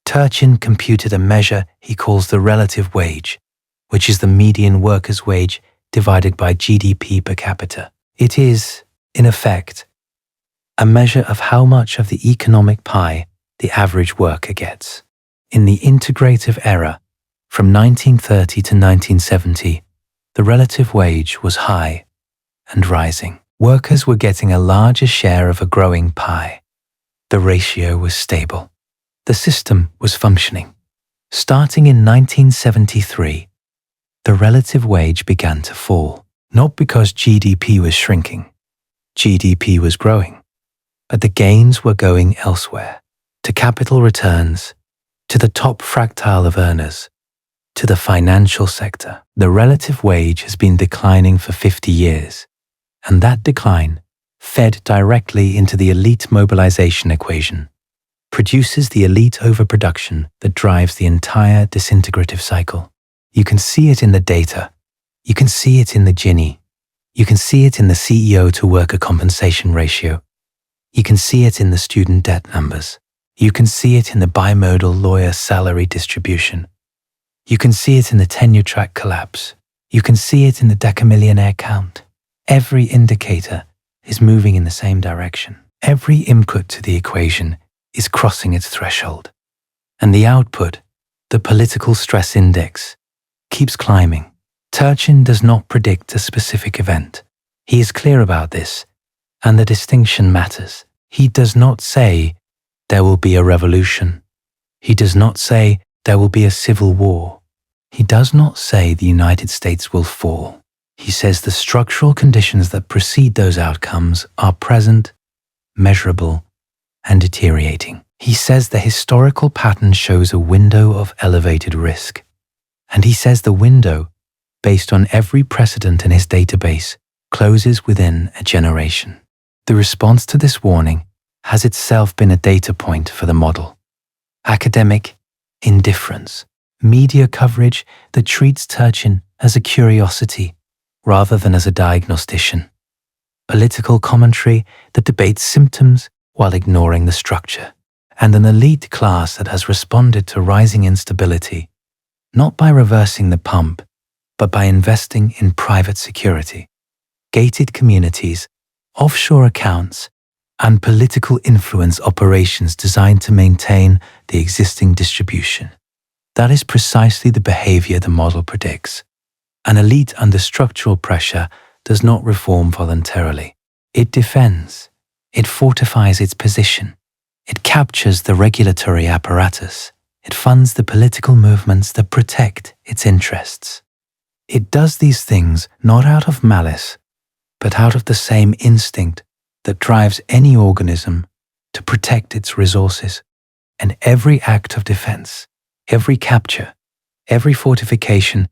Turchin computed a measure he calls the relative wage, which is the median worker's wage divided by GDP per capita. It is, in effect, a measure of how much of the economic pie the average worker gets. In the integrative era, from 1930 to 1970, the relative wage was high and rising. Workers were getting a larger share of a growing pie. The ratio was stable. The system was functioning. Starting in 1973, the relative wage began to fall, not because GDP was shrinking. GDP was growing, but the gains were going elsewhere, to capital returns, to the top fractile of earners, to the financial sector. The relative wage has been declining for 50 years, and that decline, fed directly into the elite mobilization equation, produces the elite overproduction that drives the entire disintegrative cycle. You can see it in the data. You can see it in the Gini. You can see it in the CEO to worker compensation ratio. You can see it in the student debt numbers. You can see it in the bimodal lawyer salary distribution. You can see it in the tenure track collapse. You can see it in the decamillionaire count. Every indicator is moving in the same direction. Every input to the equation is crossing its threshold. And the output, the political stress index, keeps climbing. Turchin does not predict a specific event. He is clear about this, and the distinction matters. He does not say there will be a revolution. He does not say there will be a civil war. He does not say the United States will fall. He says the structural conditions that precede those outcomes are present, measurable, and deteriorating. He says the historical pattern shows a window of elevated risk. And he says the window, based on every precedent in his database, closes within a generation. The response to this warning has itself been a data point for the model. Academic indifference, media coverage that treats Turchin as a curiosity rather than as a diagnostician, political commentary that debates symptoms while ignoring the structure, and an elite class that has responded to rising instability, not by reversing the pump, but by investing in private security, gated communities, offshore accounts, and political influence operations designed to maintain the existing distribution. That is precisely the behavior the model predicts. An elite under structural pressure does not reform voluntarily. It defends. It fortifies its position. It captures the regulatory apparatus. It funds the political movements that protect its interests. It does these things not out of malice, but out of the same instinct that drives any organism to protect its resources. And every act of defense, every capture, every fortification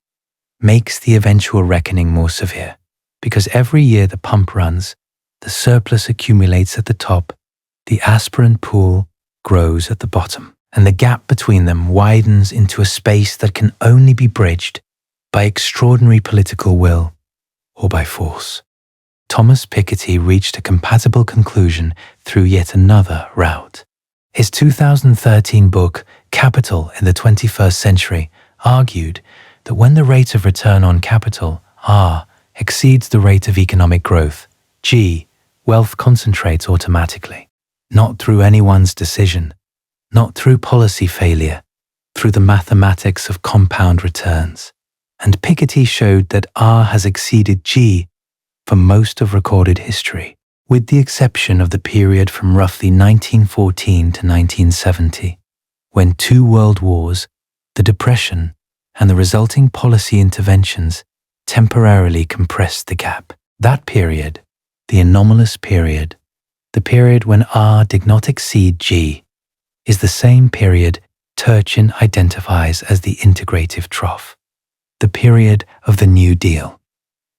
makes the eventual reckoning more severe, because every year the pump runs, the surplus accumulates at the top, the aspirant pool grows at the bottom, and the gap between them widens into a space that can only be bridged by extraordinary political will or by force. Thomas Piketty reached a compatible conclusion through yet another route. His 2013 book, Capital in the 21st Century, argued that when the rate of return on capital, R, exceeds the rate of economic growth, G, wealth concentrates automatically, not through anyone's decision, not through policy failure, through the mathematics of compound returns. And Piketty showed that R has exceeded G for most of recorded history, with the exception of the period from roughly 1914 to 1970, when 2 world wars, the Depression, and the resulting policy interventions temporarily compressed the gap. That period, the anomalous period, the period when R did not exceed G, is the same period Turchin identifies as the integrative trough, the period of the New Deal,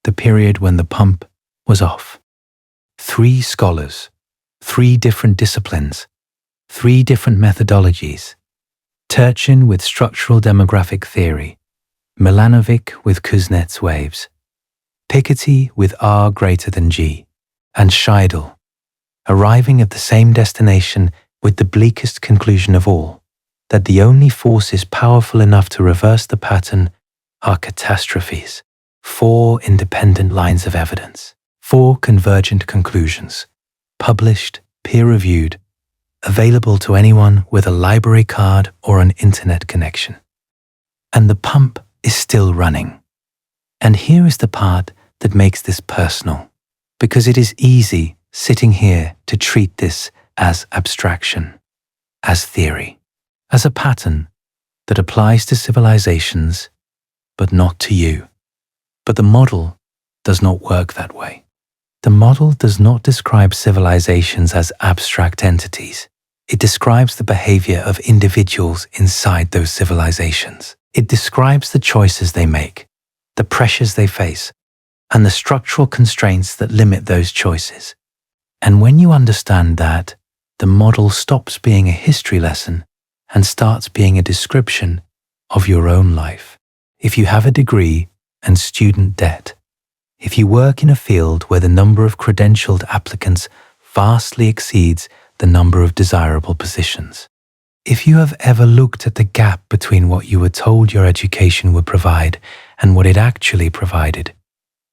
the period when the pump was off. 3 scholars, 3 different disciplines, 3 different methodologies. Turchin with structural demographic theory, Milanovic with Kuznets waves, Piketty with R greater than G, and Scheidel, arriving at the same destination with the bleakest conclusion of all, that the only forces powerful enough to reverse the pattern are catastrophes. 4 independent lines of evidence, 4 convergent conclusions, published, peer-reviewed, available to anyone with a library card or an internet connection. And the pump is still running. And here is the part that makes this personal, because it is easy sitting here to treat this as abstraction, as theory, as a pattern that applies to civilizations, but not to you. But the model does not work that way. The model does not describe civilizations as abstract entities. It describes the behavior of individuals inside those civilizations. It describes the choices they make, the pressures they face, and the structural constraints that limit those choices. And when you understand that, the model stops being a history lesson and starts being a description of your own life. If you have a degree and student debt, if you work in a field where the number of credentialed applicants vastly exceeds the number of desirable positions, if you have ever looked at the gap between what you were told your education would provide and what it actually provided,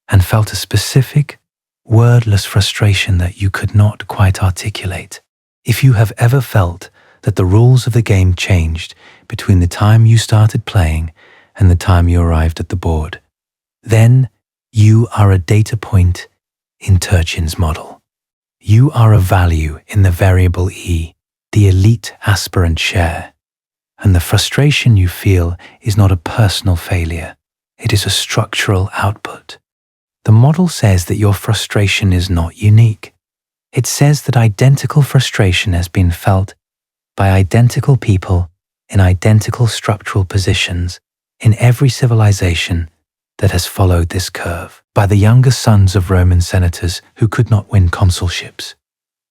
and felt a specific, wordless frustration that you could not quite articulate, if you have ever felt that the rules of the game changed between the time you started playing and the time you arrived at the board, then you are a data point in Turchin's model. You are a value in the variable E, the elite aspirant share. And the frustration you feel is not a personal failure. It is a structural output. The model says that your frustration is not unique. It says that identical frustration has been felt by identical people in identical structural positions in every civilization that has followed this curve. By the younger sons of Roman senators who could not win consulships,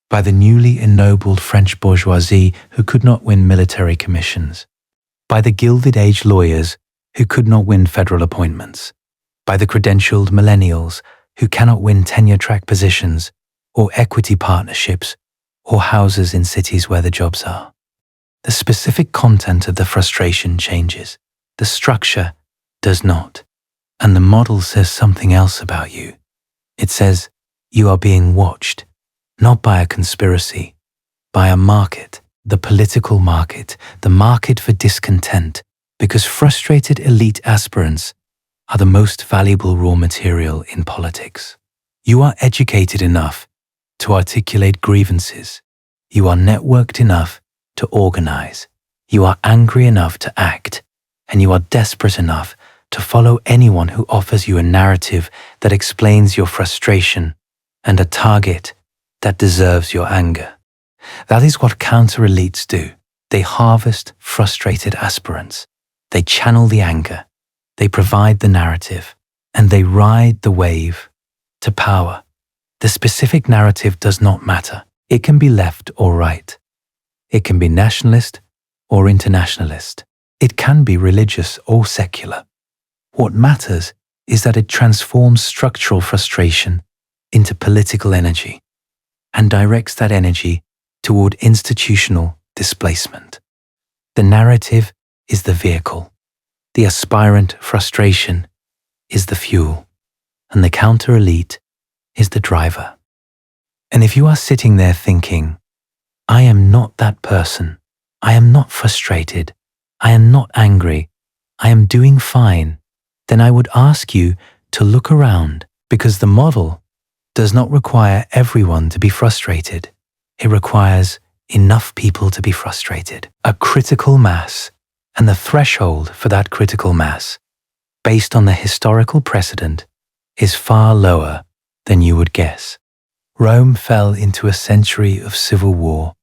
by the newly ennobled French bourgeoisie who could not win military commissions, by the Gilded Age lawyers who could not win federal appointments, by the credentialed millennials who cannot win tenure-track positions or equity partnerships or houses in cities where the jobs are. The specific content of the frustration changes. The structure does not. And the model says something else about you. It says you are being watched, not by a conspiracy, by a market, the political market, the market for discontent, because frustrated elite aspirants are the most valuable raw material in politics. You are educated enough to articulate grievances. You are networked enough to organize. You are angry enough to act, and you are desperate enough to follow anyone who offers you a narrative that explains your frustration and a target that deserves your anger. That is what counter-elites do. They harvest frustrated aspirants. They channel the anger. They provide the narrative, and they ride the wave to power. The specific narrative does not matter. It can be left or right. It can be nationalist or internationalist. It can be religious or secular. What matters is that it transforms structural frustration into political energy and directs that energy toward institutional displacement. The narrative is the vehicle. The aspirant frustration is the fuel, and the counter-elite is the driver. And if you are sitting there thinking, I am not that person, I am not frustrated, I am not angry, I am doing fine, then I would ask you to look around, because the model does not require everyone to be frustrated. It requires enough people to be frustrated. A critical mass, and the threshold for that critical mass, based on the historical precedent, is far lower than you would guess. Rome fell into a century of civil war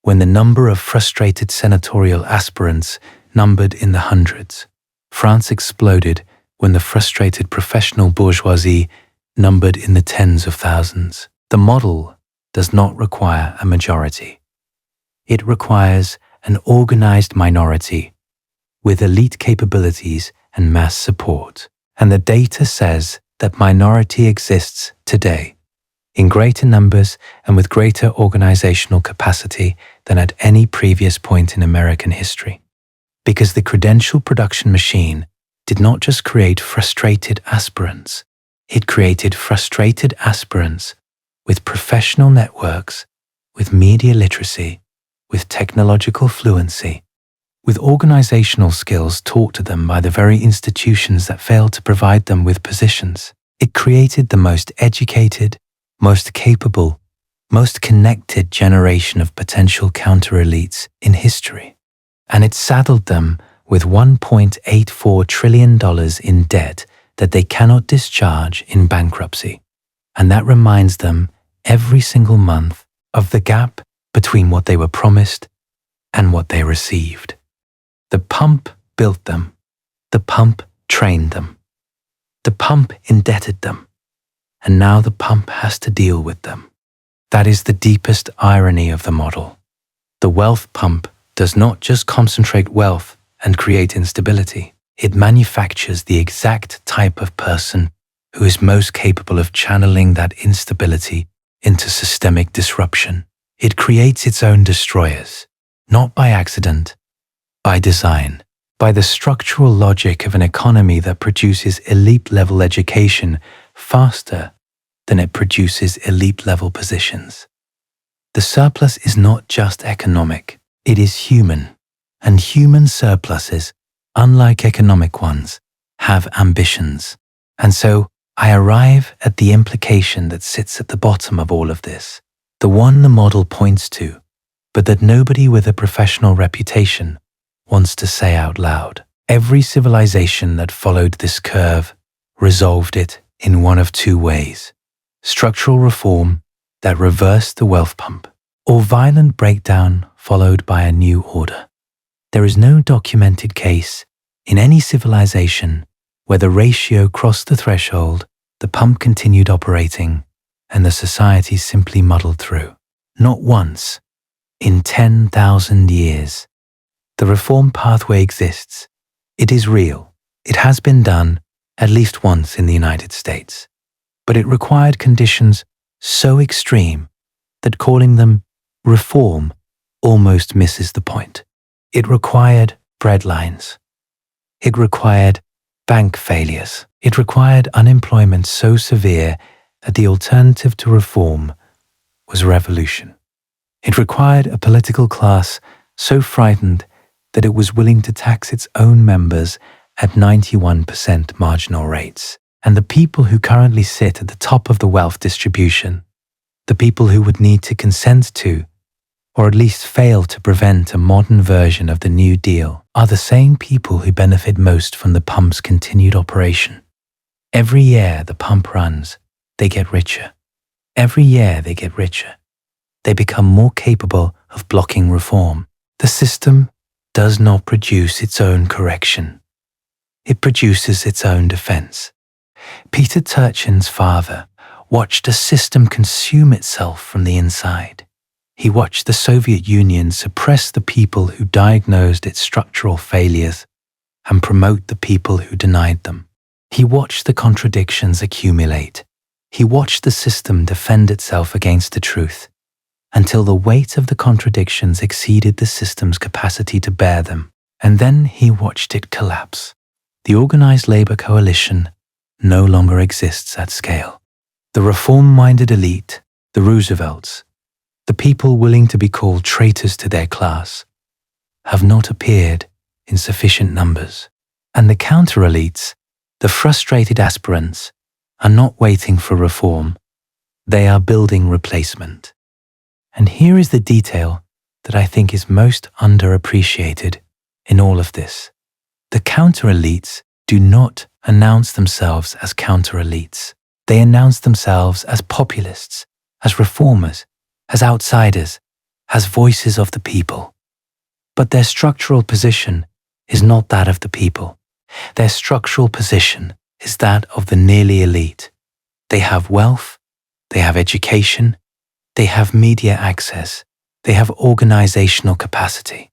when the number of frustrated senatorial aspirants numbered in the hundreds. France exploded when the frustrated professional bourgeoisie numbered in the tens of thousands. The model does not require a majority. It requires an organized minority with elite capabilities and mass support. And the data says that minority exists today in greater numbers and with greater organizational capacity than at any previous point in American history. Because the credential production machine did not just create frustrated aspirants, it created frustrated aspirants with professional networks, with media literacy, with technological fluency, with organizational skills taught to them by the very institutions that failed to provide them with positions. It created the most educated, most capable, most connected generation of potential counter-elites in history. And it saddled them with $1.84 trillion in debt that they cannot discharge in bankruptcy. And that reminds them every single month of the gap between what they were promised and what they received. The pump built them. The pump trained them. The pump indebted them. And now the pump has to deal with them. That is the deepest irony of the model. The wealth pump does not just concentrate wealth and create instability. It manufactures the exact type of person who is most capable of channeling that instability into systemic disruption. It creates its own destroyers, not by accident, by design, by the structural logic of an economy that produces elite-level education faster than it produces elite-level positions. The surplus is not just economic, it is human, and human surpluses, unlike economic ones, have ambitions. And so I arrive at the implication that sits at the bottom of all of this, the one the model points to, but that nobody with a professional reputation wants to say out loud. Every civilization that followed this curve resolved it in one of two ways: structural reform that reversed the wealth pump, or violent breakdown followed by a new order. There is no documented case in any civilization where the ratio crossed the threshold, the pump continued operating, and the society simply muddled through. Not once, in 10,000 years. The reform pathway exists. It is real. It has been done at least once in the United States. But it required conditions so extreme that calling them reform almost misses the point. It required breadlines. It required bank failures. It required unemployment so severe that the alternative to reform was revolution. It required a political class so frightened that it was willing to tax its own members at 91% marginal rates. And the people who currently sit at the top of the wealth distribution, the people who would need to consent to, or at least fail to prevent a modern version of the New Deal, are the same people who benefit most from the pump's continued operation. Every year the pump runs, they get richer. Every year they get richer. They become more capable of blocking reform. The system does not produce its own correction. It produces its own defense. Peter Turchin's father watched a system consume itself from the inside. He watched the Soviet Union suppress the people who diagnosed its structural failures and promote the people who denied them. He watched the contradictions accumulate. He watched the system defend itself against the truth until the weight of the contradictions exceeded the system's capacity to bear them. And then he watched it collapse. The organized labor coalition no longer exists at scale. The reform-minded elite, the Roosevelts, the people willing to be called traitors to their class, have not appeared in sufficient numbers. And the counter-elites, the frustrated aspirants, are not waiting for reform. They are building replacement. And here is the detail that I think is most underappreciated in all of this. The counter-elites do not announce themselves as counter-elites. They announce themselves as populists, as reformers, as outsiders, as voices of the people. But their structural position is not that of the people. Their structural position is that of the nearly elite. They have wealth, they have education, they have media access, they have organizational capacity.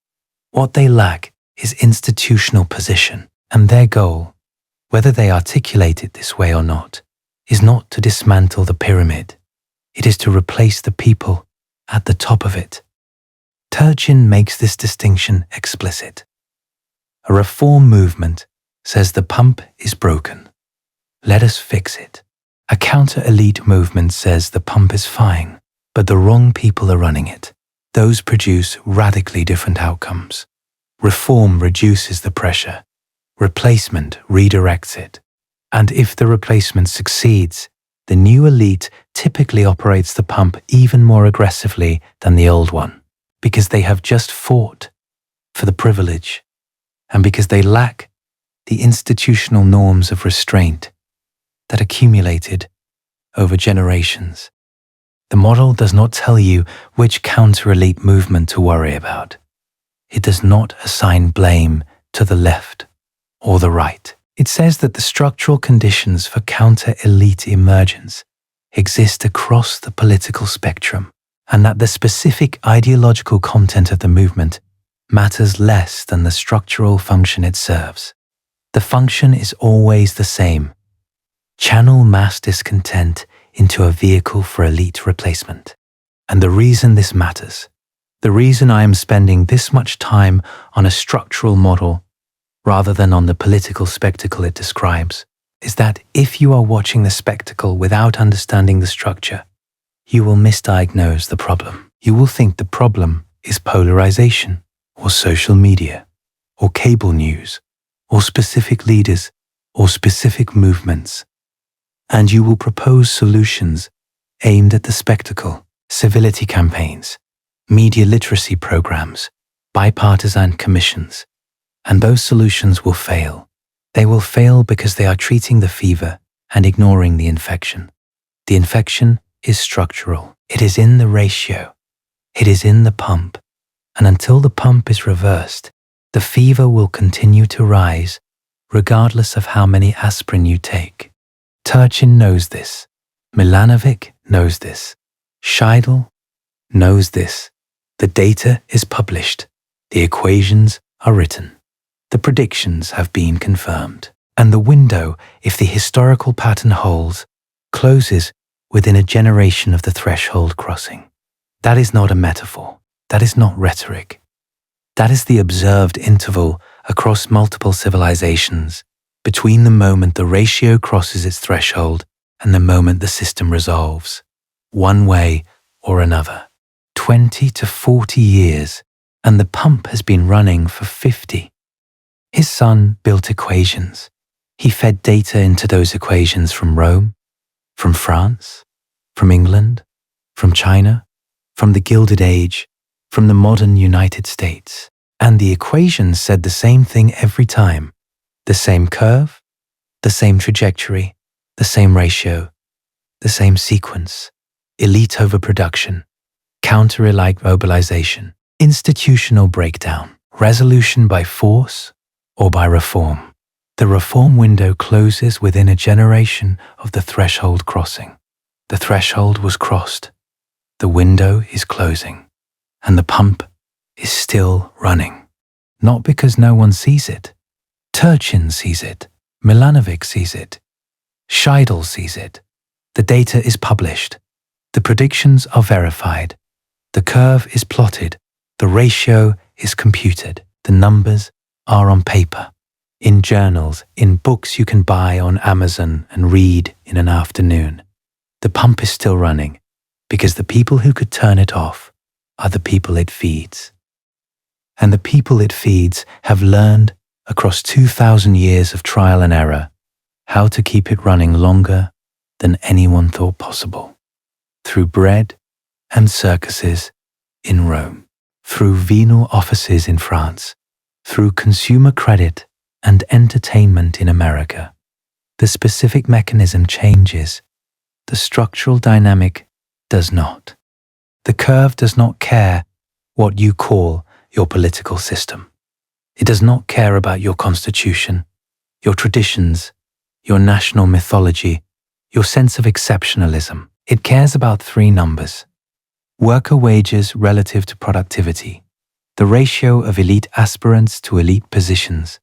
What they lack is institutional position, and their goal, whether they articulate it this way or not, is not to dismantle the pyramid. It is to replace the people at the top of it. Turchin makes this distinction explicit. A reform movement says the pump is broken. Let us fix it. A counter-elite movement says the pump is fine, but the wrong people are running it. Those produce radically different outcomes. Reform reduces the pressure. Replacement redirects it. And if the replacement succeeds, the new elite typically operates the pump even more aggressively than the old one, because they have just fought for the privilege, and because they lack the institutional norms of restraint that accumulated over generations. The model does not tell you which counter-elite movement to worry about. It does not assign blame to the left or the right. It says that the structural conditions for counter-elite emergence exist across the political spectrum, and that the specific ideological content of the movement matters less than the structural function it serves. The function is always the same: channel mass discontent into a vehicle for elite replacement. And the reason this matters, the reason I am spending this much time on a structural model rather than on the political spectacle it describes, is that if you are watching the spectacle without understanding the structure, you will misdiagnose the problem. You will think the problem is polarization, or social media, or cable news, or specific leaders, or specific movements. And you will propose solutions aimed at the spectacle: civility campaigns, media literacy programs, bipartisan commissions. And those solutions will fail. They will fail because they are treating the fever and ignoring the infection. The infection is structural. It is in the ratio. It is in the pump. And until the pump is reversed, the fever will continue to rise regardless of how many aspirin you take. Turchin knows this. Milanovic knows this. Scheidel knows this. The data is published. The equations are written. The predictions have been confirmed. And the window, if the historical pattern holds, closes within a generation of the threshold crossing. That is not a metaphor. That is not rhetoric. That is the observed interval across multiple civilizations between the moment the ratio crosses its threshold and the moment the system resolves, one way or another. 20 to 40 years, and the pump has been running for 50. His son built equations. He fed data into those equations from Rome, from France, from England, from China, from the Gilded Age, from the modern United States. And the equations said the same thing every time. The same curve, the same trajectory, the same ratio, the same sequence. Elite overproduction, counter-elite mobilization, institutional breakdown, resolution by force or by reform. The reform window closes within a generation of the threshold crossing. The threshold was crossed. The window is closing. And the pump is still running. Not because no one sees it. Turchin sees it. Milanovic sees it. Scheidel sees it. The data is published. The predictions are verified. The curve is plotted. The ratio is computed. The numbers are on paper, in journals, in books you can buy on Amazon and read in an afternoon. The pump is still running because the people who could turn it off are the people it feeds. And the people it feeds have learned across 2,000 years of trial and error how to keep it running longer than anyone thought possible. Through bread and circuses in Rome, through venal offices in France, through consumer credit and entertainment in America. The specific mechanism changes. The structural dynamic does not. The curve does not care what you call your political system. It does not care about your constitution, your traditions, your national mythology, your sense of exceptionalism. It cares about three numbers: worker wages relative to productivity, the ratio of elite aspirants to elite positions,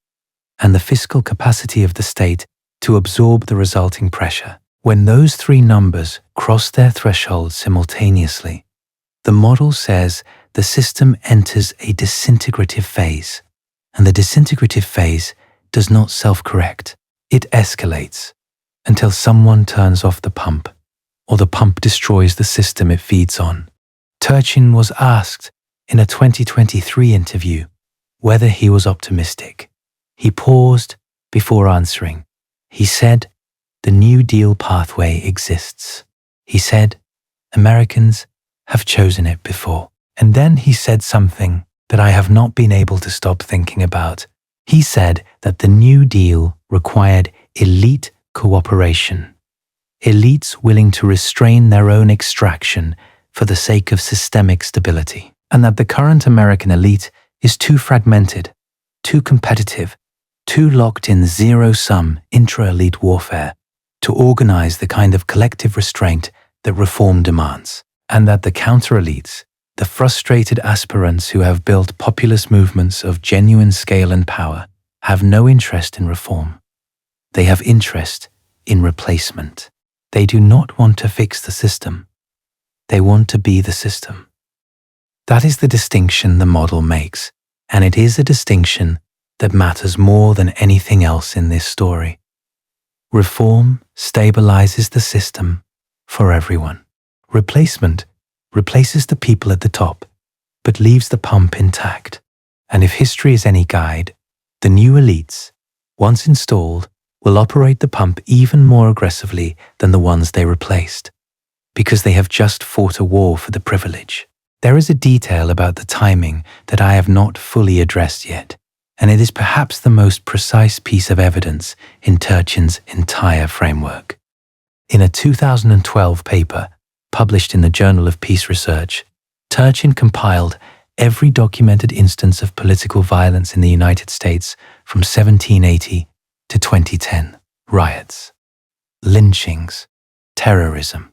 and the fiscal capacity of the state to absorb the resulting pressure. When those three numbers cross their threshold simultaneously, the model says the system enters a disintegrative phase, and the disintegrative phase does not self-correct. It escalates until someone turns off the pump, or the pump destroys the system it feeds on. Turchin was asked in a 2023 interview whether he was optimistic. He paused before answering. He said, "The New Deal pathway exists." He said, "Americans have chosen it before." And then he said something that I have not been able to stop thinking about. He said that the New Deal required elite cooperation, elites willing to restrain their own extraction for the sake of systemic stability, and that the current American elite is too fragmented, too competitive, too locked in zero-sum intra-elite warfare to organize the kind of collective restraint that reform demands, and that the counter-elites, the frustrated aspirants who have built populist movements of genuine scale and power, have no interest in reform. They have interest in replacement. They do not want to fix the system. They want to be the system. That is the distinction the model makes, and it is a distinction that matters more than anything else in this story. Reform stabilizes the system for everyone. Replacement replaces the people at the top, but leaves the pump intact. And if history is any guide, the new elites, once installed, will operate the pump even more aggressively than the ones they replaced, because they have just fought a war for the privilege. There is a detail about the timing that I have not fully addressed yet. and it is perhaps the most precise piece of evidence in Turchin's entire framework. In a 2012 paper published in the Journal of Peace Research, Turchin compiled every documented instance of political violence in the United States from 1780 to 2010. Riots, lynchings, terrorism,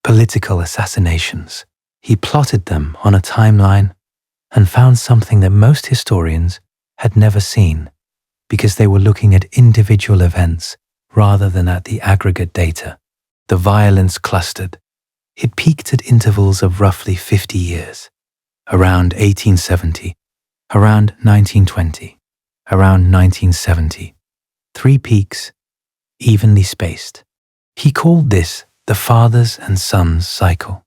political assassinations. He plotted them on a timeline and found something that most historians had never seen, because they were looking at individual events rather than at the aggregate data. The violence clustered. It peaked at intervals of roughly 50 years, around 1870, around 1920, around 1970. 3 peaks, evenly spaced. He called this the fathers and sons cycle.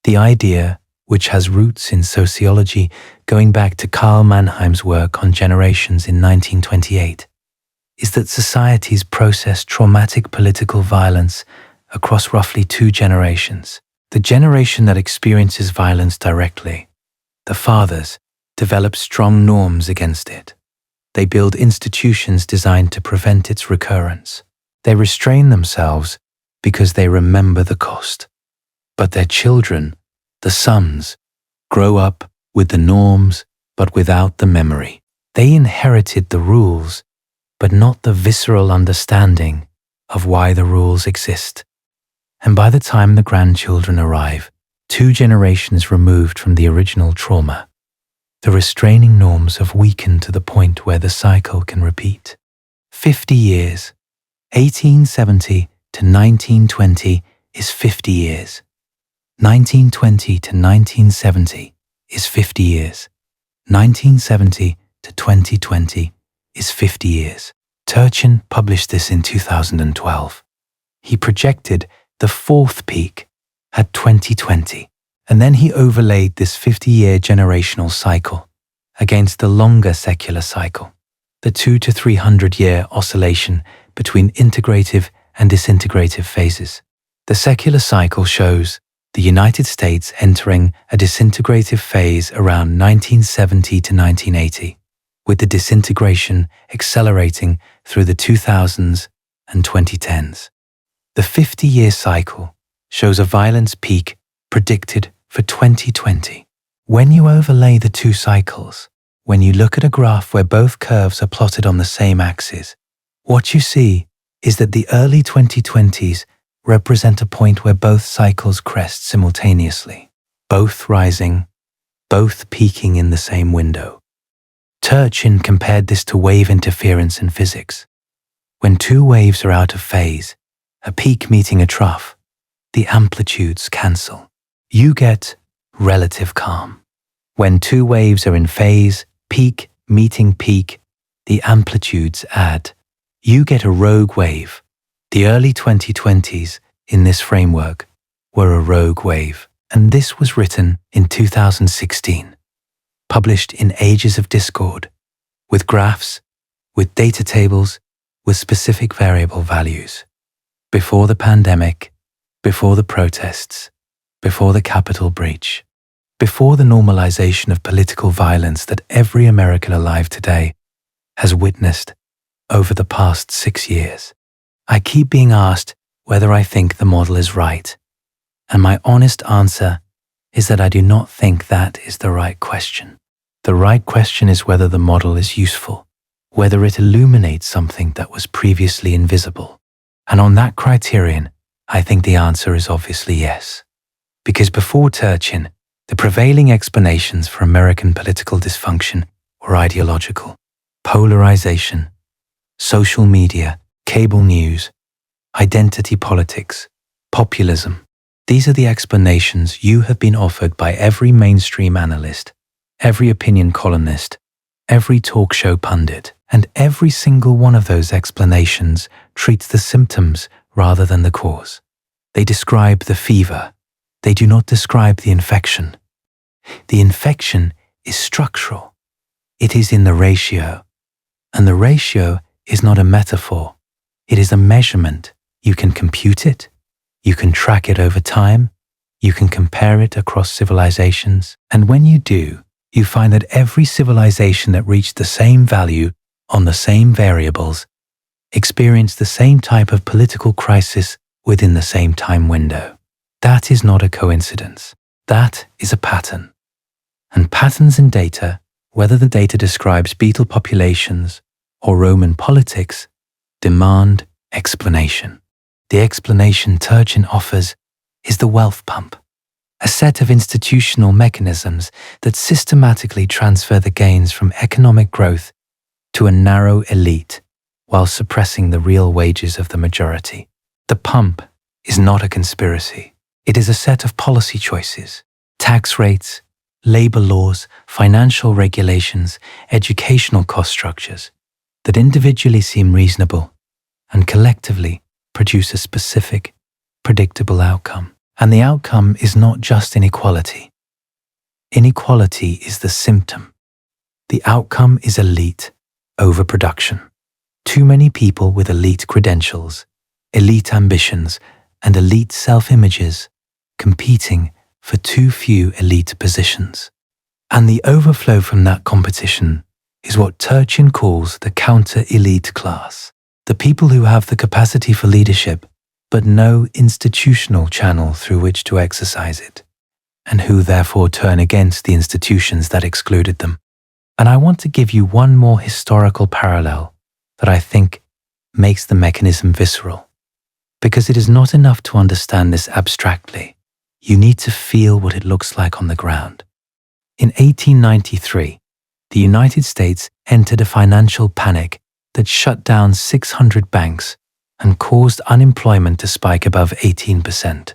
The idea, which has roots in sociology going back to Karl Mannheim's work on generations in 1928, is that societies process traumatic political violence across roughly 2 generations. The generation that experiences violence directly, the fathers, develop strong norms against it. They build institutions designed to prevent its recurrence. They restrain themselves because they remember the cost. But their children, the sons, grow up with the norms but without the memory. They inherited the rules, but not the visceral understanding of why the rules exist. And by the time the grandchildren arrive, 2 generations removed from the original trauma, the restraining norms have weakened to the point where the cycle can repeat. 50 years, 1870 to 1920 is 50 years. 1920 to 1970 is 50 years. 1970 to 2020 is 50 years. Turchin published this in 2012. He projected the 4th peak at 2020, and then he overlaid this 50-year generational cycle against the longer secular cycle, the 200 to 300-year oscillation between integrative and disintegrative phases. The secular cycle shows the United States entering a disintegrative phase around 1970 to 1980, with the disintegration accelerating through the 2000s and 2010s. The 50-year cycle shows a violence peak predicted for 2020. When you overlay the 2 cycles, when you look at a graph where both curves are plotted on the same axis, what you see is that the early 2020s represent a point where both cycles crest simultaneously, both rising, both peaking in the same window. Turchin compared this to wave interference in physics. When 2 waves are out of phase, a peak meeting a trough, the amplitudes cancel. You get relative calm. When 2 waves are in phase, peak meeting peak, the amplitudes add. You get a rogue wave. The early 2020s in this framework were a rogue wave, and this was written in 2016, published in Ages of Discord, with graphs, with data tables, with specific variable values. Before the pandemic, before the protests, before the Capitol breach, before the normalization of political violence that every American alive today has witnessed over the past 6 years. I keep being asked whether I think the model is right, and my honest answer is that I do not think that is the right question. The right question is whether the model is useful, whether it illuminates something that was previously invisible. And on that criterion, I think the answer is obviously yes. Because before Turchin, the prevailing explanations for American political dysfunction were ideological. Polarization, social media, cable news, identity politics, populism. These are the explanations you have been offered by every mainstream analyst, every opinion columnist, every talk show pundit, and every single one of those explanations treats the symptoms rather than the cause. They describe the fever. They do not describe the infection. The infection is structural. It is in the ratio. And the ratio is not a metaphor. It is a measurement. You can compute it. You can track it over time. You can compare it across civilizations. And when you do, you find that every civilization that reached the same value on the same variables experienced the same type of political crisis within the same time window. That is not a coincidence. That is a pattern. And patterns in data, whether the data describes beetle populations or Roman politics, demand explanation. The explanation Turchin offers is the wealth pump, a set of institutional mechanisms that systematically transfer the gains from economic growth to a narrow elite while suppressing the real wages of the majority. The pump is not a conspiracy. It is a set of policy choices, tax rates, labor laws, financial regulations, educational cost structures that individually seem reasonable and collectively produce a specific, predictable outcome. And the outcome is not just inequality. Inequality is the symptom. The outcome is elite overproduction. Too many people with elite credentials, elite ambitions, and elite self-images competing for too few elite positions. And the overflow from that competition is what Turchin calls the counter-elite class, the people who have the capacity for leadership but no institutional channel through which to exercise it, and who therefore turn against the institutions that excluded them. And I want to give you one more historical parallel that I think makes the mechanism visceral. Because it is not enough to understand this abstractly. You need to feel what it looks like on the ground. In 1893, the United States entered a financial panic that shut down 600 banks and caused unemployment to spike above 18%.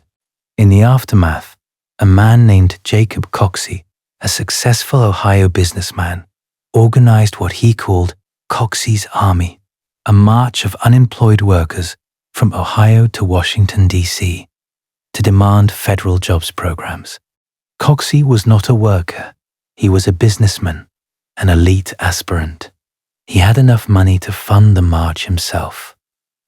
In the aftermath, a man named Jacob Coxey, a successful Ohio businessman, organized what he called Coxey's Army, a march of unemployed workers from Ohio to Washington, D.C., to demand federal jobs programs. Coxey was not a worker. He was a businessman, an elite aspirant. He had enough money to fund the march himself.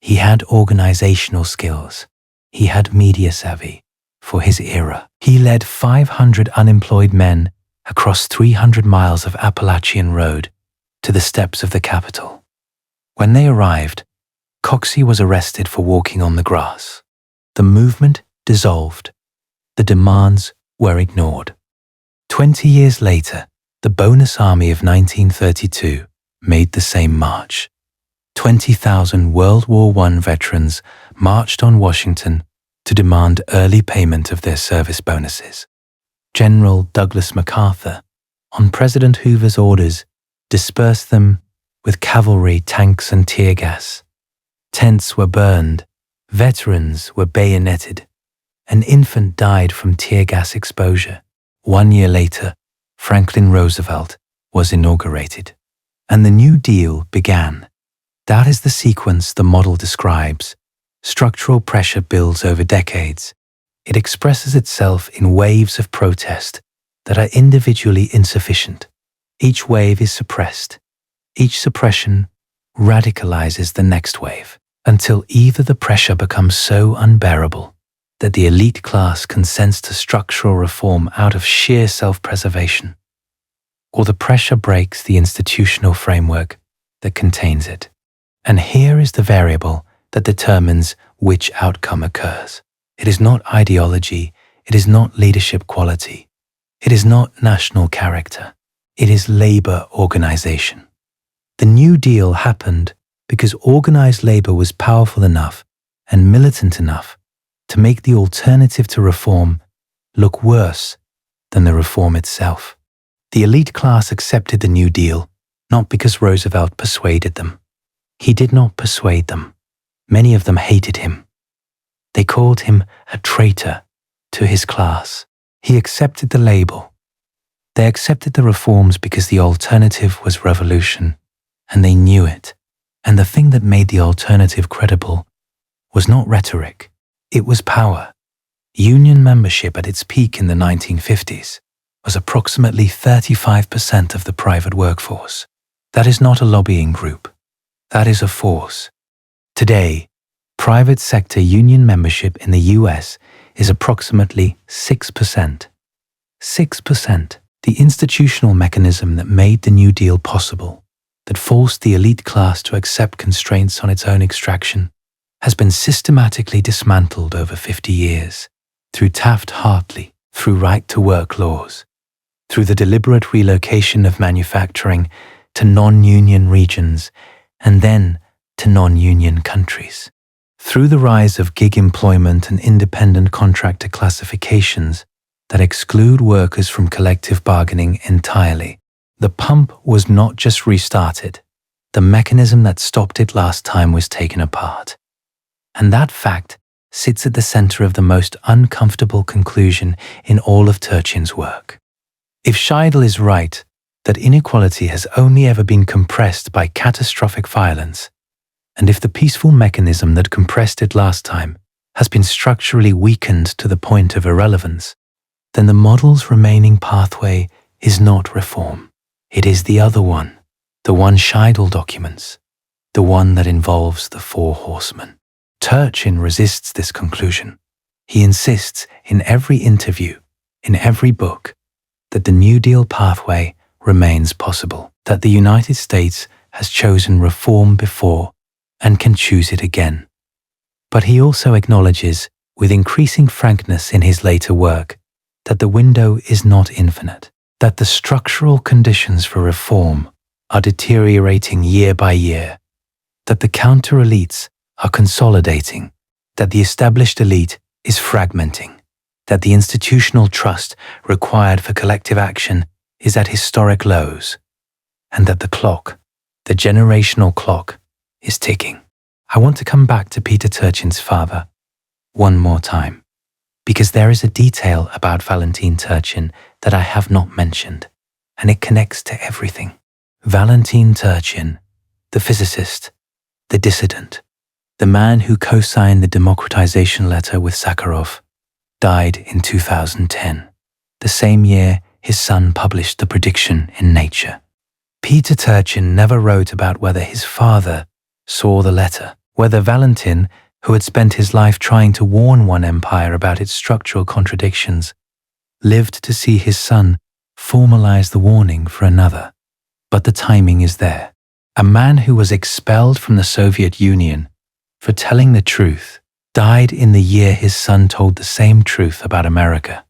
He had organizational skills. He had media savvy for his era. He led 500 unemployed men across 300 miles of Appalachian Road to the steps of the Capitol. When they arrived, Coxey was arrested for walking on the grass. The movement dissolved. The demands were ignored. 20 years later, the bonus army of 1932 made the same march. 20,000 World War I veterans marched on Washington to demand early payment of their service bonuses. General Douglas MacArthur, on President Hoover's orders, dispersed them with cavalry, tanks, and tear gas. Tents were burned, veterans were bayoneted. An infant died from tear gas exposure. 1 year later, Franklin Roosevelt was inaugurated, and the New Deal began. That is the sequence the model describes. Structural pressure builds over decades. It expresses itself in waves of protest that are individually insufficient. Each wave is suppressed. Each suppression radicalizes the next wave until either the pressure becomes so unbearable that the elite class consents to structural reform out of sheer self-preservation, or the pressure breaks the institutional framework that contains it. And here is the variable that determines which outcome occurs. It is not ideology, it is not leadership quality, it is not national character, it is labor organization. The New Deal happened because organized labor was powerful enough and militant enough to make the alternative to reform look worse than the reform itself. The elite class accepted the New Deal not because Roosevelt persuaded them. He did not persuade them. Many of them hated him. They called him a traitor to his class. He accepted the label. They accepted the reforms because the alternative was revolution, and they knew it. And the thing that made the alternative credible was not rhetoric, it was power. Union membership at its peak in the 1950s was approximately 35% of the private workforce. That is not a lobbying group. That is a force. Today, private sector union membership in the US is approximately 6%. 6%. The institutional mechanism that made the New Deal possible, that forced the elite class to accept constraints on its own extraction, has been systematically dismantled over 50 years, through Taft-Hartley, through right-to-work laws, through the deliberate relocation of manufacturing to non-union regions and then to non-union countries, through the rise of gig employment and independent contractor classifications that exclude workers from collective bargaining entirely. The pump was not just restarted, the mechanism that stopped it last time was taken apart. And that fact sits at the center of the most uncomfortable conclusion in all of Turchin's work. If Scheidel is right that inequality has only ever been compressed by catastrophic violence, and if the peaceful mechanism that compressed it last time has been structurally weakened to the point of irrelevance, then the model's remaining pathway is not reform. It is the other one, the one Scheidel documents, the one that involves the four horsemen. Turchin resists this conclusion. He insists in every interview, in every book, that the New Deal pathway remains possible, that the United States has chosen reform before and can choose it again. But he also acknowledges, with increasing frankness in his later work, that the window is not infinite, that the structural conditions for reform are deteriorating year by year, that the counter-elites are consolidating, that the established elite is fragmenting, that the institutional trust required for collective action is at historic lows, and that the clock, the generational clock, is ticking. I want to come back to Peter Turchin's father one more time, because there is a detail about Valentin Turchin that I have not mentioned, and it connects to everything. Valentin Turchin, the physicist, the dissident, the man who co-signed the democratization letter with Sakharov, died in 2010, the same year his son published the prediction in Nature. Peter Turchin never wrote about whether his father saw the letter, whether Valentin, who had spent his life trying to warn one empire about its structural contradictions, lived to see his son formalize the warning for another. But the timing is there. A man who was expelled from the Soviet Union for telling the truth died in the year his son told the same truth about America.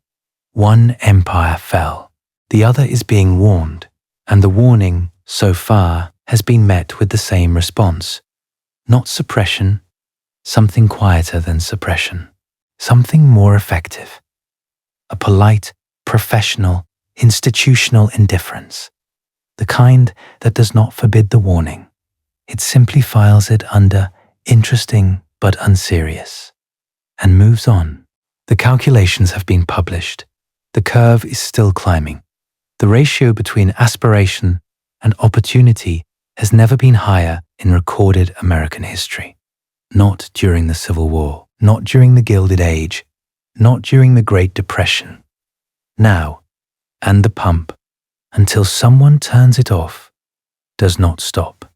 One empire fell, the other is being warned, and the warning, so far, has been met with the same response. Not suppression, something quieter than suppression, something more effective. A polite, professional, institutional indifference, the kind that does not forbid the warning. It simply files it under interesting but unserious, and moves on. The calculations have been published. The curve is still climbing. The ratio between aspiration and opportunity has never been higher in recorded American history. Not during the Civil War, not during the Gilded Age, not during the Great Depression. Now, and the pump, until someone turns it off, does not stop.